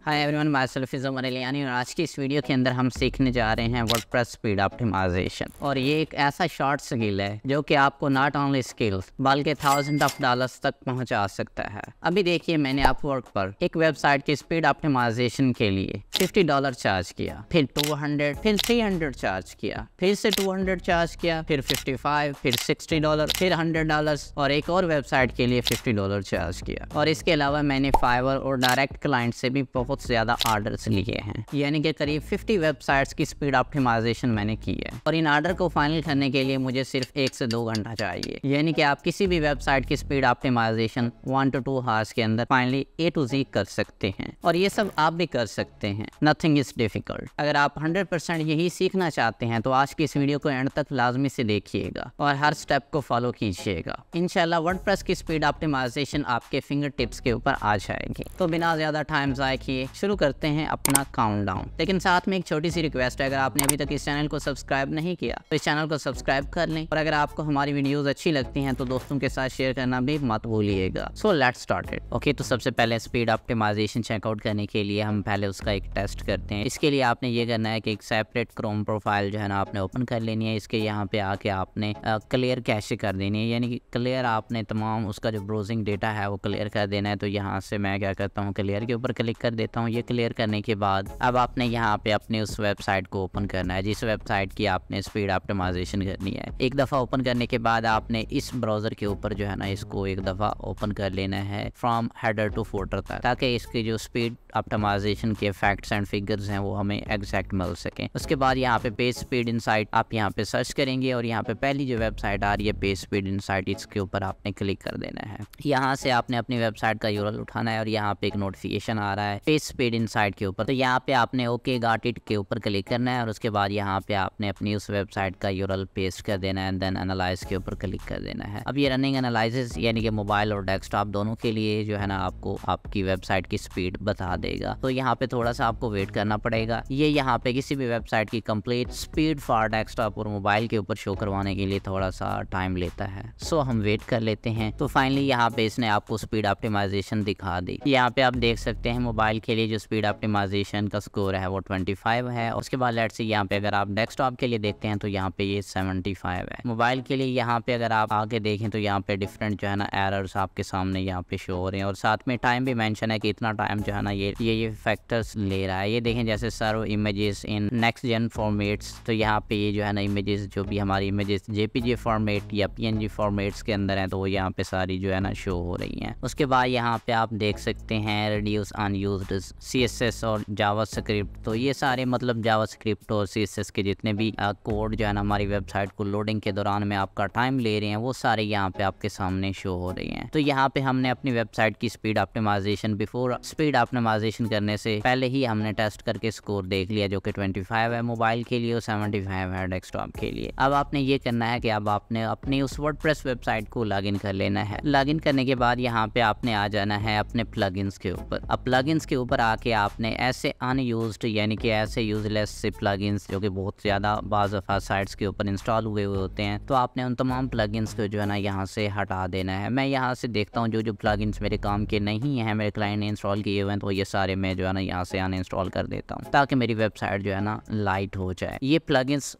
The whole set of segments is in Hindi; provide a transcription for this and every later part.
Hi everyone, myself is Umar Aliyani और आज की इस वीडियो के अंदर हम सीखने जा रहे हैं वर्डप्रेस स्पीड ऑप्टिमाइजेशन। और ये एक ऐसा शॉर्ट स्किल है जो कि आपको नॉट ओनली स्किल्स बल्कि $1000 तक पहुंचा सकता है। अभी देखिए, मैंने अपवर्क पर एक वेबसाइट की स्पीड ऑप्टिमाइजेशन के लिए $50 चार्ज किया, फिर 200, फिर 300 चार्ज किया, फिर से 200 चार्ज किया, फिर 55, फिर $60, फिर $100 और एक और वेबसाइट के लिए $50 चार्ज किया। और इसके अलावा मैंने फाइवर और डायरेक्ट क्लाइंट से भी बहुत ज़्यादा ऑर्डर्स लिए हैं, यानी कि करीब 50 वेबसाइट्स की स्पीड ऑप्टिमाइजेशन मैंने की है। और इन ऑर्डर को फाइनल करने के लिए मुझे सिर्फ 1 से 2 घंटा चाहिए, यानी कि आप किसी भी वेबसाइट की स्पीड ऑप्टिमाइजेशन 1 to 2 आवर्स के अंदर फाइनली A to Z कर सकते हैं। और ये सब आप भी कर सकते हैं, नथिंग इज डिफिकल्ट। अगर आप 100% यही सीखना चाहते हैं तो आज की इस वीडियो को एंड तक लाजमी से देखिएगा और हर स्टेप को फॉलो कीजिएगा। इंशाल्लाह वर्डप्रेस की स्पीड ऑप्टिमाइजेशन आपके फिंगर टिप्स के ऊपर आ जाएगी। तो बिना ज़्यादा टाइम ज़ाय किए शुरू करते हैं अपना काउंटडाउन। लेकिन साथ में एक छोटी सी रिक्वेस्ट है, अगर आपने अभी तक इस चैनल को सब्सक्राइब नहीं किया तो इस चैनल को सब्सक्राइब कर लें। और अगर आपको हमारी वीडियोस अच्छी लगती हैं तो दोस्तों के साथ शेयर करना भी मत भूलिएगा। So let's start it. Okay, तो सबसे पहले स्पीड ऑप्टिमाइजेशन चेकआउट करने के लिए हम पहले उसका एक टेस्ट करते हैं। इसके लिए आपने ये करना है कि एक सेपरेट क्रोम प्रोफाइल जो है ना आपने ओपन कर लेनी है। इसके यहाँ पे आके आपने क्लियर कैशे कर देनी है, यानी कि क्लियर आपने तमाम उसका जो ब्राउजिंग डेटा है वो क्लियर कर देना है। तो यहाँ से मैं क्या करता हूँ, क्लियर के ऊपर क्लिक कर देता हूँ। ये क्लियर करने के बाद अब आपने यहाँ पे अपने उस वेबसाइट को ओपन करना है जिस वेबसाइट की आपने स्पीड ऑप्टिमाइजेशन करनी है। एक दफ़ा ओपन करने के बाद आपने इस ब्राउज़र के ऊपर जो है ना इसको एक दफ़ा ओपन कर लेना है फ्रॉम हेडर टू फुटर तक, ताकि इसकी जो स्पीड ऑप्टिमाइजेशन के फैक्ट्स एंड फिगर्स हैं वो हमें एग्जैक्ट मिल सकें। उसके बाद यहाँ पे पेज स्पीड इनसाइट आप यहाँ पे सर्च करेंगे और यहाँ पे पहली जो वेबसाइट आ रही है पेज स्पीड इनसाइट, इसके ऊपर आपने क्लिक कर देना है। यहाँ से आपने अपनी वेबसाइट का यूआरएल उठाना है और यहाँ पे एक नोटिफिकेशन आ रहा है पेज स्पीड इनसाइट के ऊपर। तो यहाँ पे आपने ओके गॉट इट के ऊपर क्लिक करना है और उसके बाद यहाँ पे आपने अपनी उस वेबसाइट का यूआरएल पेस्ट कर देना है, देन एनालाइज के ऊपर क्लिक कर देना है। अब ये रनिंग एनालिसिस यानी कि मोबाइल और डेस्कटॉप दोनों के लिए जो है ना आपको आपकी वेबसाइट की स्पीड बता देगा। तो यहाँ पे थोड़ा सा आपको वेट करना पड़ेगा। ये यहाँ पे किसी भी वेबसाइट की कंप्लीट स्पीड फॉर डेस्कटॉप और मोबाइल के ऊपर शो करवाने के लिए थोड़ा सा टाइम लेता है। सो हम वेट कर लेते हैं। तो फाइनली यहाँ पे इसने आपको स्पीड ऑप्टिमाइजेशन दिखा दी। यहाँ पे आप देख सकते हैं मोबाइल के लिए जो स्पीड ऑप्टिमाइजेशन का स्कोर है वो 25 है। उसके बाद लेट्स सी यहाँ पे अगर आप डेस्कटॉप के लिए देखते हैं तो यहाँ पे ये 75 है। मोबाइल के लिए यहाँ पे अगर आप आगे देखें तो यहाँ पे डिफरेंट जो है ना एरर्स आपके सामने यहाँ पे शो हो रहे हैं और साथ में टाइम भी मेंशन है कि इतना टाइम जो है ना ये फैक्टर्स ले रहा है। ये देखें जैसे serve images in next gen formats, तो यहाँ पे ये जो है ना इमेजेस जो भी हमारी इमेजेस जेपीजी फॉर्मेट या पीएनजी फॉर्मेट्स के अंदर है तो वो यहाँ पे सारी जो है ना शो हो रही हैं। उसके बाद यहाँ पे आप देख सकते हैं रिड्यूस अनयूज्ड CSS और जावास्क्रिप्ट। तो ये सारे मतलब जावास्क्रिप्ट और CSS के जितने भी कोड जो है ना हमारी वेबसाइट को लोडिंग के दौरान में आपका टाइम ले रहे हैं वो सारे यहाँ पे आपके सामने शो हो रही हैं। तो यहाँ पे हमने अपनी वेबसाइट की speed optimization before speed optimization करने से पहले ही हमने टेस्ट करके स्कोर देख लिया जो कि 25 है मोबाइल के लिए और 75 है डेस्कटॉप के लिए। अब आपने ये करना है कि अब आपने अपनी उस वर्डप्रेस वेबसाइट को लॉगिन कर लेना है। लॉगिन करने के बाद यहाँ पे आपने आ जाना है अपने प्लगइन्स के ऊपर। अब प्लगइन्स के ऊपर आके आपने ऐसे अनयूज्ड यानी कि ऐसे यूजलेस से प्लगइन्स जो कि बहुत ज़्यादा बाज़ दफ़ा साइट्स के ऊपर इंस्टॉल हुए होते हैं, तो आपने उन तमाम प्लगइन्स को जो है ना यहाँ से हटा देना है। मैं यहाँ से देखता हूँ जो प्लगइन्स मेरे काम के नहीं हैं, मेरे क्लाइंट ने इंस्टॉल किए हुए हैं, तो ये सारे मैं जो है ना यहाँ से अनइंस्टॉल कर देता हूँ ताकि मेरी वेबसाइट जो है ना लाइट हो जाए। ये प्लगइन्स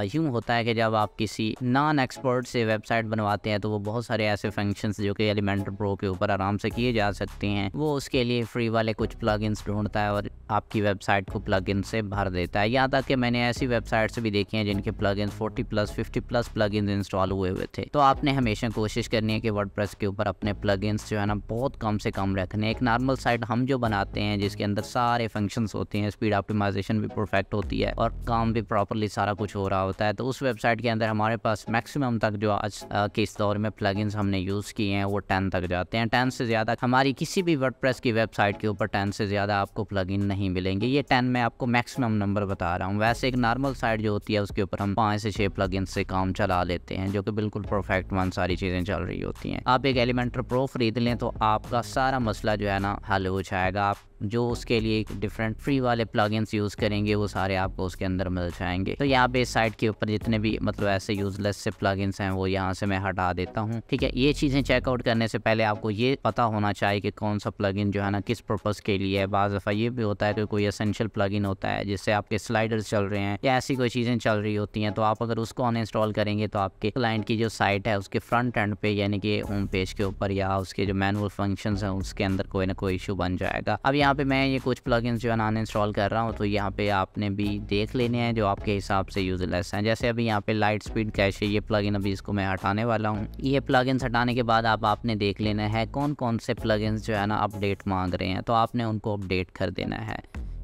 यूँ होता है कि जब आप किसी नॉन एक्सपर्ट से वेबसाइट बनवाते हैं तो वो बहुत सारे ऐसे फंक्शंस जो कि एलिमेंटर प्रो के ऊपर आराम से किए जा सकते हैं, वो उसके लिए फ्री वाले कुछ प्लगइन्स ढूंढता है और आपकी वेबसाइट को प्लगइन से भर देता है। यहाँ तक कि मैंने ऐसी वेबसाइट्स भी देखी हैं जिनके प्लगइन्स 40+ 50+ प्लगइन्स इंस्टॉल हुए थे। तो आपने हमेशा कोशिश करनी है कि वर्डप्रेस के ऊपर अपने प्लगइन्स जो है ना बहुत कम से कम रखने। एक नॉर्मल साइट हम जो बनाते हैं जिसके अंदर सारे फंक्शंस होते हैं, स्पीड ऑप्टिमाइजेशन भी परफेक्ट होती है और काम भी प्रॉपर्ली सारा कुछ हो रहा होता है, तो उस वेबसाइट के अंदर हमारे पास मैक्सिमम तक जो आज के इस दौर में प्लगइन्स हमने यूज़ किए हैं वो 10 तक जाते हैं। 10 से ज़्यादा हमारी किसी भी वर्डप्रेस की वेबसाइट के ऊपर 10 से ज़्यादा आपको प्लगइन नहीं मिलेंगे। ये 10 मैं आपको मैक्सिमम नंबर बता रहा हूँ। वैसे एक नॉर्मल साइट जो होती है उसके ऊपर हम 5 से 6 प्लगइन से काम चला लेते हैं जो कि बिल्कुल परफेक्ट वन सारी चीज़ें चल रही होती हैं। आप एक एलिमेंटर प्रो खरीद लें तो आपका सारा मसला जो है ना हल हो जाएगा। आप जो उसके लिए डिफरेंट फ्री वाले प्लगइन्स यूज़ करेंगे वो सारे आपको उसके अंदर मिल जाएंगे। तो यहाँ पे इस साइट के ऊपर जितने भी मतलब ऐसे यूजलेस से प्लगइन्स हैं वो यहाँ से मैं हटा देता हूँ। ठीक है, ये चीज़ें चेकआउट करने से पहले आपको ये पता होना चाहिए कि कौन सा प्लगइन जो है ना किस पर्पज़ के लिए है। बाज़ दफ़ा ये भी होता है कि कोई एसेंशियल प्लगइन होता है जिससे आपके स्लाइडर्स चल रहे हैं या ऐसी कोई चीज़ें चल रही होती हैं, तो आप अगर उसको अनइंस्टॉल करेंगे तो आपके क्लाइंट की जो साइट है उसके फ्रंट एंड पे यानी कि होम पेज के ऊपर या उसके जो मैनुअल फंक्शंस हैं उसके अंदर कोई ना कोई इशू बन जाएगा। अब यहाँ पे मैं ये कुछ प्लगइन्स जो है ना अनइंस्टॉल कर रहा हूँ, तो यहाँ पे आपने भी देख लेने हैं जो आपके हिसाब से यूजलेस हैं। जैसे अभी यहाँ पे लाइट स्पीड कैश है, ये प्लगइन अभी इसको मैं हटाने वाला हूँ। ये प्लगइन्स हटाने के बाद आपने देख लेना है कौन कौन से प्लगइन्स जो है ना अपडेट मांग रहे हैं, तो आपने उनको अपडेट कर देना है।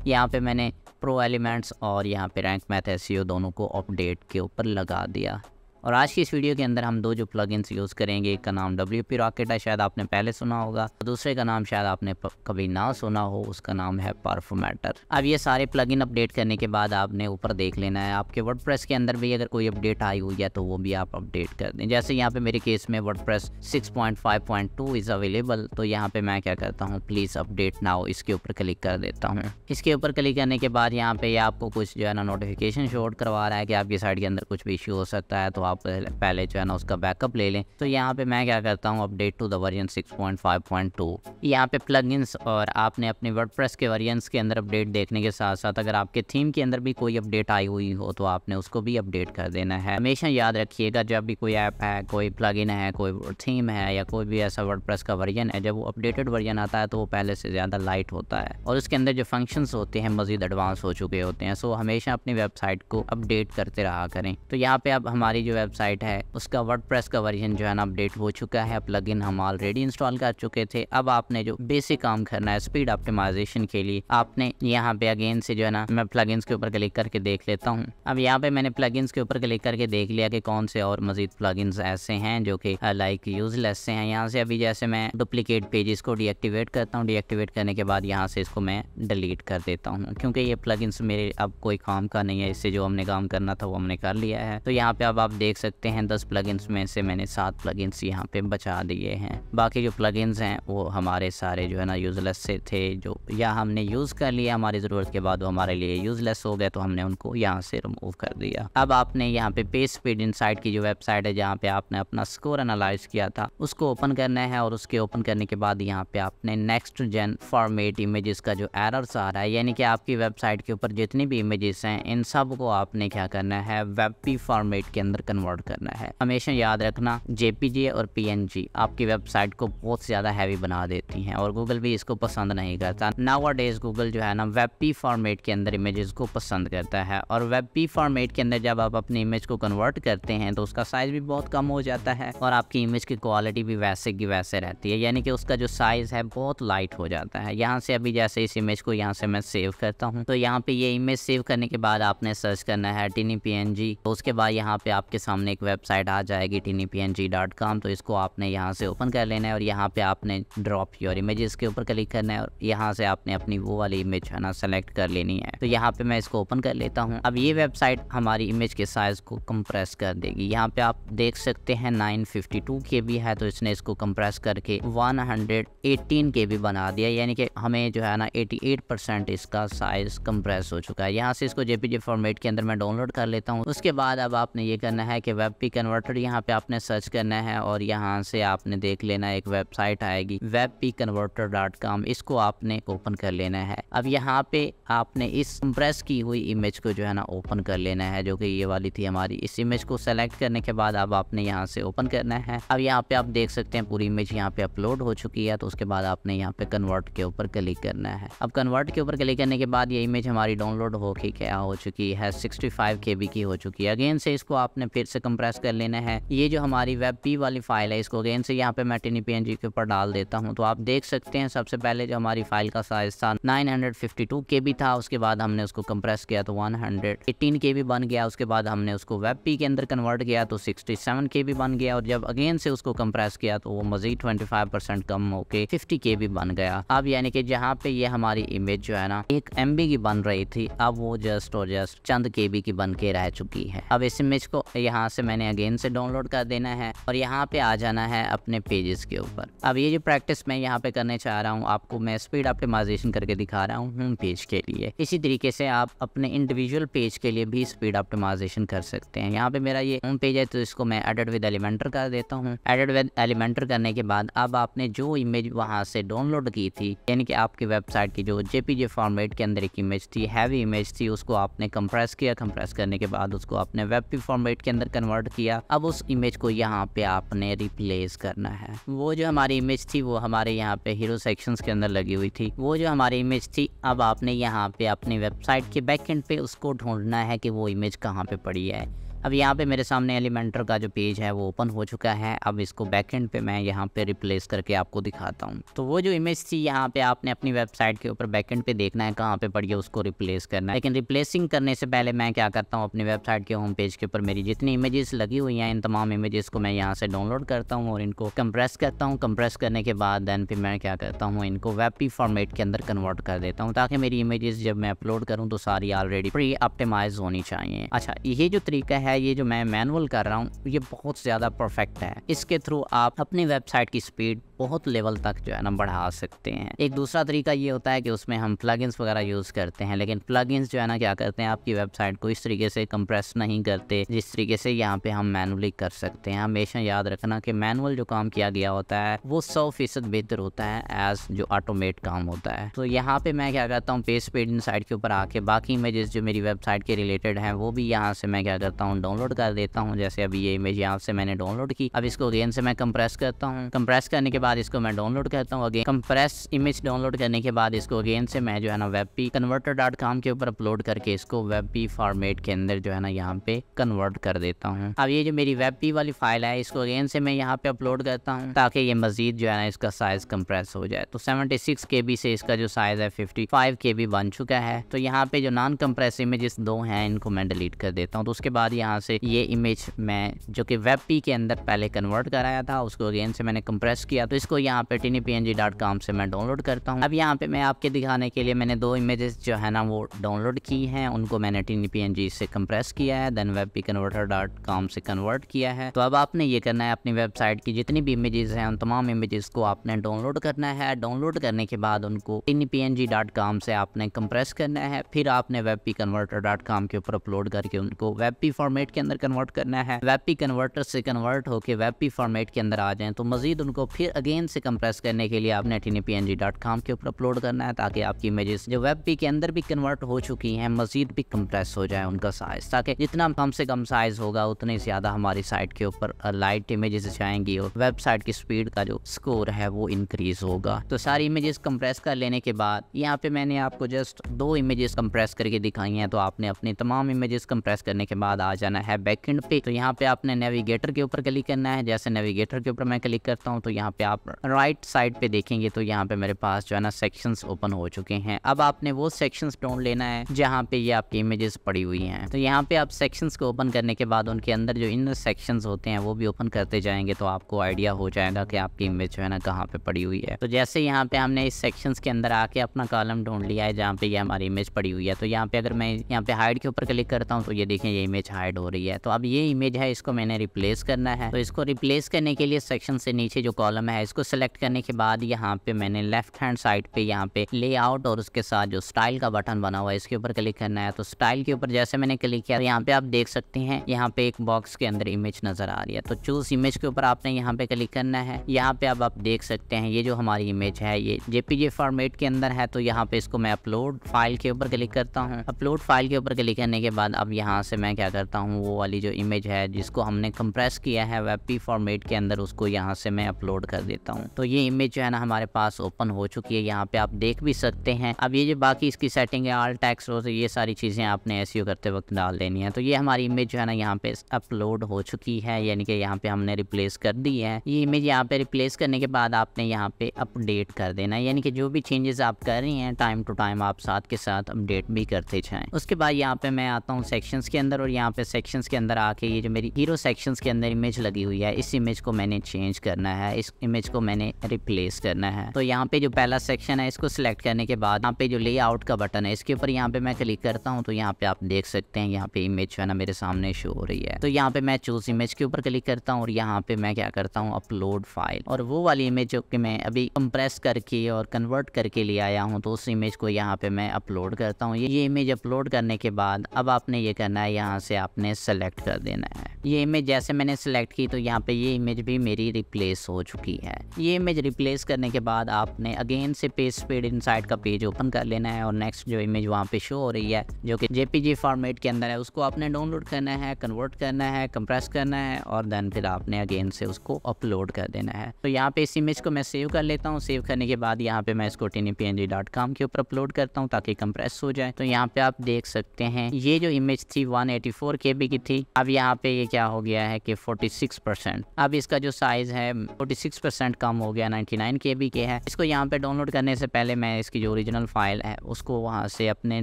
यहाँ पे मैंने प्रो एलिमेंट्स और यहाँ पे रैंक मैथ एसईओ दोनों को अपडेट के ऊपर लगा दिया। और आज की इस वीडियो के अंदर हम दो जो प्लगइन्स यूज़ करेंगे, एक का नाम WP रॉकेट है, शायद आपने पहले सुना होगा, दूसरे का नाम शायद आपने कभी ना सुना हो, उसका नाम है परफॉर्मेटर। अब ये सारे प्लगइन अपडेट करने के बाद आपने ऊपर देख लेना है आपके वर्डप्रेस के अंदर भी अगर कोई अपडेट आई हुई है तो वो भी आप अपडेट कर दें। जैसे यहाँ पे मेरे केस में वर्डप्रेस 6.5.2 इज़ अवेलेबल, तो यहाँ पे मैं क्या करता हूँ, प्लीज़ अपडेट नाउ, इसके ऊपर क्लिक कर देता हूँ। इसके ऊपर क्लिक करने के बाद यहाँ पे आपको कुछ जो है ना नोटिफिकेशन शो करवा रहा है कि आपकी साइट के अंदर कुछ भी इशू हो सकता है, तो आप पहले जो है ना उसका बैकअप ले लें। तो यहाँ पे मैं क्या करता हूँ, अपडेट टू द वर्जन 6.5.2। यहाँ पे प्लगइन्स और आपने अपने वर्डप्रेस के वर्जन्स के अंदर अपडेट देखने के साथ साथ अगर आपके थीम के अंदर भी कोई अपडेट आई हुई हो तो आपने उसको भी अपडेट कर देना है। हमेशा याद रखिएगा जब भी कोई ऐप है, कोई प्लगइन है, कोई थीम है या कोई भी ऐसा वर्डप्रेस का वर्जन है, जब वो अपडेटेड वर्जन आता है तो वो पहले से ज़्यादा लाइट होता है और उसके अंदर जो फंक्शंस होते हैं मज़ीद एडवांस हो चुके होते हैं। सो हमेशा अपनी वेबसाइट को अपडेट करते रहा करें। तो यहाँ पे अब हमारी जो वेबसाइट है उसका वर्डप्रेस का वर्जन जो है ना अपडेट हो चुका है, प्लगइन हम ऑलरेडी इंस्टॉल कर चुके थे। अब आपने जो बेसिक काम करना है स्पीड ऑप्टिमाइजेशन के लिए, आपने यहाँ पे अगेन से जो है ना मैं प्लगइन्स के ऊपर क्लिक करके देख लेता हूँ। अब यहाँ पे मैंने प्लगइन्स के ऊपर क्लिक करके देख लिया कि कौन से और मजीद प्लगइन्स ऐसे हैं जो कि लाइक यूजलेस से हैं। यहाँ से अभी जैसे मैं डुप्लीकेट पेजेस को डीएक्टिवेट करता हूँ, डीएक्टिवेट करने के बाद यहाँ से इसको मैं डिलीट कर देता हूँ क्योंकि ये प्लगइन्स मेरे अब कोई काम का नहीं है, इससे जो हमने काम करना था वो हमने कर लिया है। तो यहाँ पे अब आप देख सकते हैं 10 प्लगइन्स में से मैंने 7 प्लगइन्स यहाँ पे बचा दिए हैं। बाकी जो प्लगइन्स हैं वो हमारे सारे जो है ना यूजलेस से थे, जो या हमने यूज़ कर लिया हमारी ज़रूरत के बाद वो हमारे लिए यूजलेस हो गए, तो हमने उनको यहाँ से रिमूव कर दिया। अब आपने यहाँ पे पेज स्पीड इनसाइट की जो वेबसाइट है जहाँ पे आपने अपना स्कोर एनालाइज किया था उसको ओपन करना है और उसके ओपन करने के बाद यहाँ पे आपने नेक्स्ट जेन फॉर्मेट इमेजेस का जो एरर्स आ रहा है, यानी कि आपकी वेबसाइट के ऊपर जितनी भी इमेजेस हैं इन सब को आपने क्या करना है, WebP फॉर्मेट के अंदर कन्वर्ट करना है। हमेशा याद रखना JPG और PNG आपकी वेबसाइट को बहुत ज़्यादा हैवी बना देती हैं और गूगल भी इसको पसंद नहीं करता। नाउअडेज गूगल जो है ना WebP फॉर्मेट के अंदर इमेजेस को पसंद करता है और WebP फॉर्मेट के अंदर जब आप अपनी इमेज को कन्वर्ट करते हैं तो उसका साइज़ भी बहुत कम हो जाता है और आपकी इमेज की क्वालिटी भी वैसे की वैसे रहती है, यानी कि उसका जो साइज़ है बहुत लाइट हो जाता है। यहाँ से अभी जैसे इस इमेज को यहाँ से मैं सेव करता हूँ, तो यहाँ पे ये इमेज सेव करने के बाद आपने सर्च करना है TinyPNG। तो उसके बाद यहाँ पे आपके सामने एक वेबसाइट आ जाएगी tinypng.com, तो इसको आपने यहाँ से ओपन कर लेना है और यहाँ पे आपने ड्रॉप योर इमेजेस के ऊपर क्लिक करना है और यहाँ से आपने अपनी वो वाली इमेज है ना सेलेक्ट कर लेनी है। तो यहाँ पे मैं इसको ओपन कर लेता हूँ। अब ये वेबसाइट हमारी इमेज के साइज को कंप्रेस कर देगी। यहाँ पे आप देख सकते हैं 952 KB है, तो इसने इसको कंप्रेस करके 118 KB बना दिया, यानी कि हमें जो है ना 88% इसका साइज कंप्रेस हो चुका है। यहाँ से इसको JPG फॉर्मेट के अंदर मैं डाउनलोड कर लेता हूँ। उसके बाद अब आपने ये करना है कि WebP कन्वर्टर यहाँ पे आपने सर्च करना है और यहाँ से आपने देख लेना एक वेबसाइट आएगी webpconverter.com, इसको आपने ओपन कर लेना है। अब यहाँ पे आपने इस कंप्रेस की हुई इमेज को जो है ना ओपन कर लेना है, जो कि ये वाली थी हमारी। इस इमेज को सेलेक्ट करने के बाद अब आपने यहाँ से ओपन करना है। अब यहाँ पे आप देख सकते हैं पूरी इमेज यहाँ पे अपलोड हो चुकी है, तो उसके बाद आपने यहाँ पे कन्वर्ट के ऊपर क्लिक करना है। अब कन्वर्ट के ऊपर क्लिक करने के बाद ये इमेज हमारी डाउनलोड होके क्या हो चुकी है, 65 KB की हो चुकी है। अगेन से इसको आपने फिर से कंप्रेस कर लेना है। ये जो हमारी WebP वाली फाइल है इसको अगेन से यहाँ पे मैं TinyPNG के ऊपर डाल देता हूँ। तो आप देख सकते हैं सबसे पहले जो हमारी फाइल का साइज था 952 KB था, उसके बाद हमने उसको कंप्रेस किया तो 118 KB बन गया। उसके बाद हमने उसको WebP के अंदर कन्वर्ट किया तो 67 KB बन गया और जब अगेन से उसको कंप्रेस किया तो वो मजीद 25% कम होके 50 KB बन गया। अब यानी कि जहाँ पे ये हमारी इमेज जो है ना 1 MB की बन रही थी, अब वो जस्ट और जस्ट चंद KB की बन के रह चुकी है। अब इस इमेज को यहाँ से मैंने अगेन से डाउनलोड कर देना है और यहाँ पे आ जाना है अपने पेजेस के ऊपर। अब ये जो प्रैक्टिस मैं यहाँ पे करने चाह रहा हूँ, आपको मैं स्पीड ऑप्टिमाइजेशन करके दिखा रहा हूँ होम पेज के लिए। इसी तरीके से आप अपने इंडिविजुअल पेज के लिए भी स्पीड ऑप्टिमाइजेशन कर सकते हैं। यहाँ पे मेरा ये होम पेज है तो इसको मैं एडिट विद एलिमेंटर कर देता हूँ। एडिट विद एलिमेंटर करने के बाद अब आपने जो इमेज वहाँ से डाउनलोड की थी, यानी कि आपकी वेबसाइट की जो जेपीजी फॉर्मेट के अंदर एक इमेज थी, हैवी इमेज थी, उसको आपने कंप्रेस किया। कंप्रेस करने के बाद उसको आपने वेबपी फॉर्मेट के अंदर कन्वर्ट किया। अब उस इमेज को यहाँ पे आपने रिप्लेस करना है। वो जो हमारी इमेज थी वो हमारे यहाँ पे हीरो सेक्शंस के अंदर लगी हुई थी। वो जो हमारी इमेज थी, अब आपने यहाँ पे अपनी वेबसाइट के बैकएंड पे उसको ढूंढना है कि वो इमेज कहाँ पे पड़ी है। अब यहाँ पे मेरे सामने एलिमेंटर का जो पेज है वो ओपन हो चुका है। अब इसको बैकएंड पे मैं यहाँ पे रिप्लेस करके आपको दिखाता हूँ। तो वो जो इमेज थी यहाँ पे आपने अपनी वेबसाइट के ऊपर बैकएंड पे देखना है कहाँ पे पड़ी है, उसको रिप्लेस करना है। लेकिन रिप्लेसिंग करने से पहले मैं क्या करता हूँ, अपनी वेबसाइट के होम पेज के ऊपर मेरी जितनी इमेजेस लगी हुई हैं, इन तमाम इमेजेस को मैं यहाँ से डाउनलोड करता हूँ और इनको कंप्रेस करता हूँ। कंप्रेस करने के बाद देन फिर मैं क्या करता हूँ, इनको वेबपी फॉर्मेट के अंदर कन्वर्ट कर देता हूँ ताकि मेरी इमेजेस जब मैं अपलोड करूँ तो सारी ऑलरेडी प्री ऑप्टिमाइज होनी चाहिए। अच्छा, ये जो तरीका है, ये जो मैं मैनुअल कर रहा हूँ, ये बहुत ज़्यादा परफेक्ट है। इसके थ्रू आप अपनी वेबसाइट की स्पीड बहुत लेवल तक जो है ना बढ़ा सकते हैं। एक दूसरा तरीका ये होता है कि उसमें हम प्लगइन्स वगैरह यूज़ करते हैं, लेकिन प्लगइन्स जो है ना क्या करते हैं, आपकी वेबसाइट को इस तरीके से कंप्रेस नहीं करते जिस तरीके से यहाँ पे हम मैनुअली कर सकते हैं। हमेशा याद रखना कि मैनुअल जो काम किया गया होता है वो 100% बेहतर होता है एज जो ऑटोमेट काम होता है। तो यहाँ पे मैं क्या करता हूँ, पेज स्पीड इनसाइड के ऊपर आके बाकी इमेजेस जो मेरी वेबसाइट के रिलेटेड हैं वो भी यहाँ से मैं क्या करता हूँ, डाउनलोड कर देता हूँ। जैसे अभी ये इमेज यहाँ से मैंने डाउनलोड की, अब इसको अगेन से मैं कंप्रेस करता हूँ। कंप्रेस करने के बाद इसको मैं डाउनलोड करता हूँ। अगेन कंप्रेस इमेज डाउनलोड करने के बाद इसको अगेन से मैं जो है ना वेबपी कन्वर्टर.com के ऊपर अपलोड करके इसको वेबपी फॉर्मेट के अंदर जो है ना यहाँ पे कन्वर्ट कर देता हूँ। अब ये जो मेरी वेबपी वाली फाइल है, इसको अगेन से मैं यहाँ पे अपलोड करता हूँ ताकि ये मजीद जो है ना इसका साइज कंप्रेस हो जाए। तो 76 KB से इसका जो साइज है 55 KB बन चुका है। तो यहाँ पे जो नॉन कंप्रेस इमेजेस दो हैं इनको मैं डिलीट कर देता हूँ। तो उसके बाद यहाँ से ये इमेज मैं जो कि वेबपी के अंदर पहले कन्वर्ट कराया था उसको अगेन से मैंने कंप्रेस किया। तो इसको यहाँ पे tinipng.com से मैं डाउनलोड करता हूँ। अब यहाँ पे मैं आपके दिखाने के लिए मैंने दो इमेजेस जो है ना वो डाउनलोड की हैं, उनको मैंने tinipng से कंप्रेस किया है, देन webpconverter.com से कन्वर्ट किया है। तो अब आपने ये करना है, अपनी वेबसाइट की जितनी भी इमेजेस हैं उन तमाम इमेजेस को आपने डाउनलोड करना है। डाउनलोड करने के बाद उनको tinipng.com से आपने कंप्रेस करना है, फिर आपने webpconverter.com के ऊपर अपलोड करके उनको वेबपी फॉर्मेट के अंदर कन्वर्ट करना है। वेबपी कन्वर्टर से कन्वर्ट होकर वेबपी फॉर्मेट के अंदर आ जाएं तो मजीद उनको फिर अगेन से कंप्रेस करने के लिए आपने tinipng.com के ऊपर अपलोड करना है ताकि आपकी इमेजेस जो वेबपी के अंदर भी कन्वर्ट हो चुकी हैं मजीद भी कंप्रेस हो जाए उनका साइज, ताकि जितना कम से कम साइज होगा उतनी ज़्यादा हमारी साइट के ऊपर लाइट इमेजेस जाएंगी और वेबसाइट की स्पीड का जो स्कोर है वो इंक्रीज होगा। तो सारी इमेजेस कंप्रेस कर लेने के बाद यहाँ पे मैंने आपको जस्ट दो इमेजेस कंप्रेस करके दिखाई हैं। तो आपने अपनी तमाम इमेजेस कंप्रेस करने के बाद आ जाना है बैकएंड पे। तो यहाँ पे आपने नेविगेटर के ऊपर क्लिक करना है। जैसे नेविगेटर के ऊपर मैं क्लिक करता हूँ तो यहाँ पे आप राइट साइड पे देखेंगे तो यहाँ पे मेरे पास जो है ना सेक्शंस ओपन हो चुके हैं। अब आपने वो सेक्शंस ढूंढ लेना है जहाँ पे ये आपकी इमेजेस पड़ी हुई हैं। तो यहाँ पे आप सेक्शंस को ओपन करने के बाद उनके अंदर जो इनर सेक्शंस होते हैं वो भी ओपन करते जाएंगे तो आपको आइडिया हो जाएगा कि आपकी इमेज जो है ना कहाँ पे पड़ी हुई है। तो जैसे यहाँ पे हमने इस सेक्शंस के अंदर आके अपना कॉलम ढूंढ लिया है जहाँ पे ये हमारी इमेज पड़ी हुई है। तो यहाँ पे अगर मैं यहाँ पे हाइड के ऊपर क्लिक करता हूँ तो ये देखें ये इमेज हाइड हो रही है। तो अब ये इमेज है, इसको मैंने रिप्लेस करना है। तो इसको रिप्लेस करने के लिए सेक्शन से नीचे जो कॉलम है इसको सेलेक्ट करने के बाद यहाँ पे मैंने लेफ्ट हैंड साइड पे यहाँ पे लेआउट और उसके साथ जो स्टाइल का बटन बना हुआ है इसके ऊपर क्लिक करना है। तो स्टाइल के ऊपर जैसे मैंने क्लिक किया तो यहाँ पे आप देख सकते हैं यहाँ पे एक बॉक्स के अंदर इमेज नजर आ रही है। तो चूज इमेज के ऊपर आपने यहाँ पे क्लिक करना है। यहाँ पे अब आप देख सकते हैं ये जो हमारी इमेज है ये जेपीजी फॉर्मेट के अंदर है। तो यहाँ पे इसको मैं अपलोड फाइल के ऊपर क्लिक करता हूँ। अपलोड फाइल के ऊपर क्लिक करने के बाद अब यहाँ से मैं क्या करता हूँ, वो वाली जो इमेज है जिसको हमने कंप्रेस किया है वेबपी फॉर्मेट के अंदर उसको यहाँ से मैं अपलोड कर देता हूँ। तो ये इमेज जो है ना हमारे पास ओपन हो चुकी है, यहाँ पे आप देख भी सकते हैं। अब ये जो बाकी इसकी सेटिंग है ऑल टेक्स्ट रोज ये सारी चीज़ें आपने एसईओ करते वक्त डाल देनी है। तो ये हमारी इमेज जो है ना यहाँ पे अपलोड हो चुकी है, यानी कि यहाँ पे हमने रिप्लेस कर दी है। ये इमेज यहाँ पे रिप्लेस करने के बाद आपने यहाँ पे अपडेट कर देना है, यानी कि जो भी चेंजेस आप कर रही हैं टाइम टू टाइम आप साथ के साथ अपडेट भी करते जाएं। उसके बाद यहाँ पे मैं आता हूँ सेक्शंस के अंदर और यहाँ पे सेक्शंस के अंदर आके ये जो मेरी हीरो सेक्शंस के अंदर इमेज लगी हुई है इस इमेज को मैंने चेंज करना है। इस इमेज इमेज को मैंने रिप्लेस करना है। तो यहाँ पे जो पहला सेक्शन है इसको सिलेक्ट करने के बाद यहाँ पे जो लेआउट का बटन है इसके ऊपर यहाँ पे मैं क्लिक करता हूँ। तो यहाँ पे आप देख सकते हैं यहाँ पे इमेज जो है ना मेरे सामने शो हो रही है। तो यहाँ पे मैं चूज इमेज के ऊपर क्लिक करता हूँ और यहाँ पे मैं क्या करता हूँ अपलोड फाइल, और वो वाली इमेज जो कि मैं अभी कंप्रेस करके और कन्वर्ट करके ले आया हूँ तो उस इमेज को यहाँ पे मैं अपलोड करता हूँ। ये इमेज अपलोड करने के बाद अब आपने ये करना है, यहाँ से आपने सेलेक्ट कर देना है। ये इमेज जैसे मैंने सेलेक्ट की तो यहाँ पे ये इमेज भी मेरी रिप्लेस हो चुकी है। ये इमेज रिप्लेस करने के बाद आपने अगेन से पेज स्पीड इनसाइड का पेज ओपन कर लेना है और नेक्स्ट जो इमेज वहाँ पे शो हो रही है जो कि जेपीजी फॉर्मेट के अंदर है उसको आपने डाउनलोड करना है, कन्वर्ट करना है, कंप्रेस करना है और देन फिर आपने अगेन से उसको अपलोड कर देना है। तो यहाँ पे इस इमेज को मैं सेव कर लेता हूँ। सेव करने के बाद यहाँ पे मैं इसको tinipng.com के ऊपर अपलोड करता हूँ ताकि कंप्रेस हो जाए। तो यहाँ पे आप देख सकते हैं ये जो इमेज थी 184 KB की थी, अब यहाँ पे ये क्या हो गया है कि 46%। अब इसका जो साइज है 46% कम हो गया, 99 KB के है। इसको यहाँ पे डाउनलोड करने से पहले मैं इसकी जो ओरिजिनल फाइल है उसको वहाँ से अपने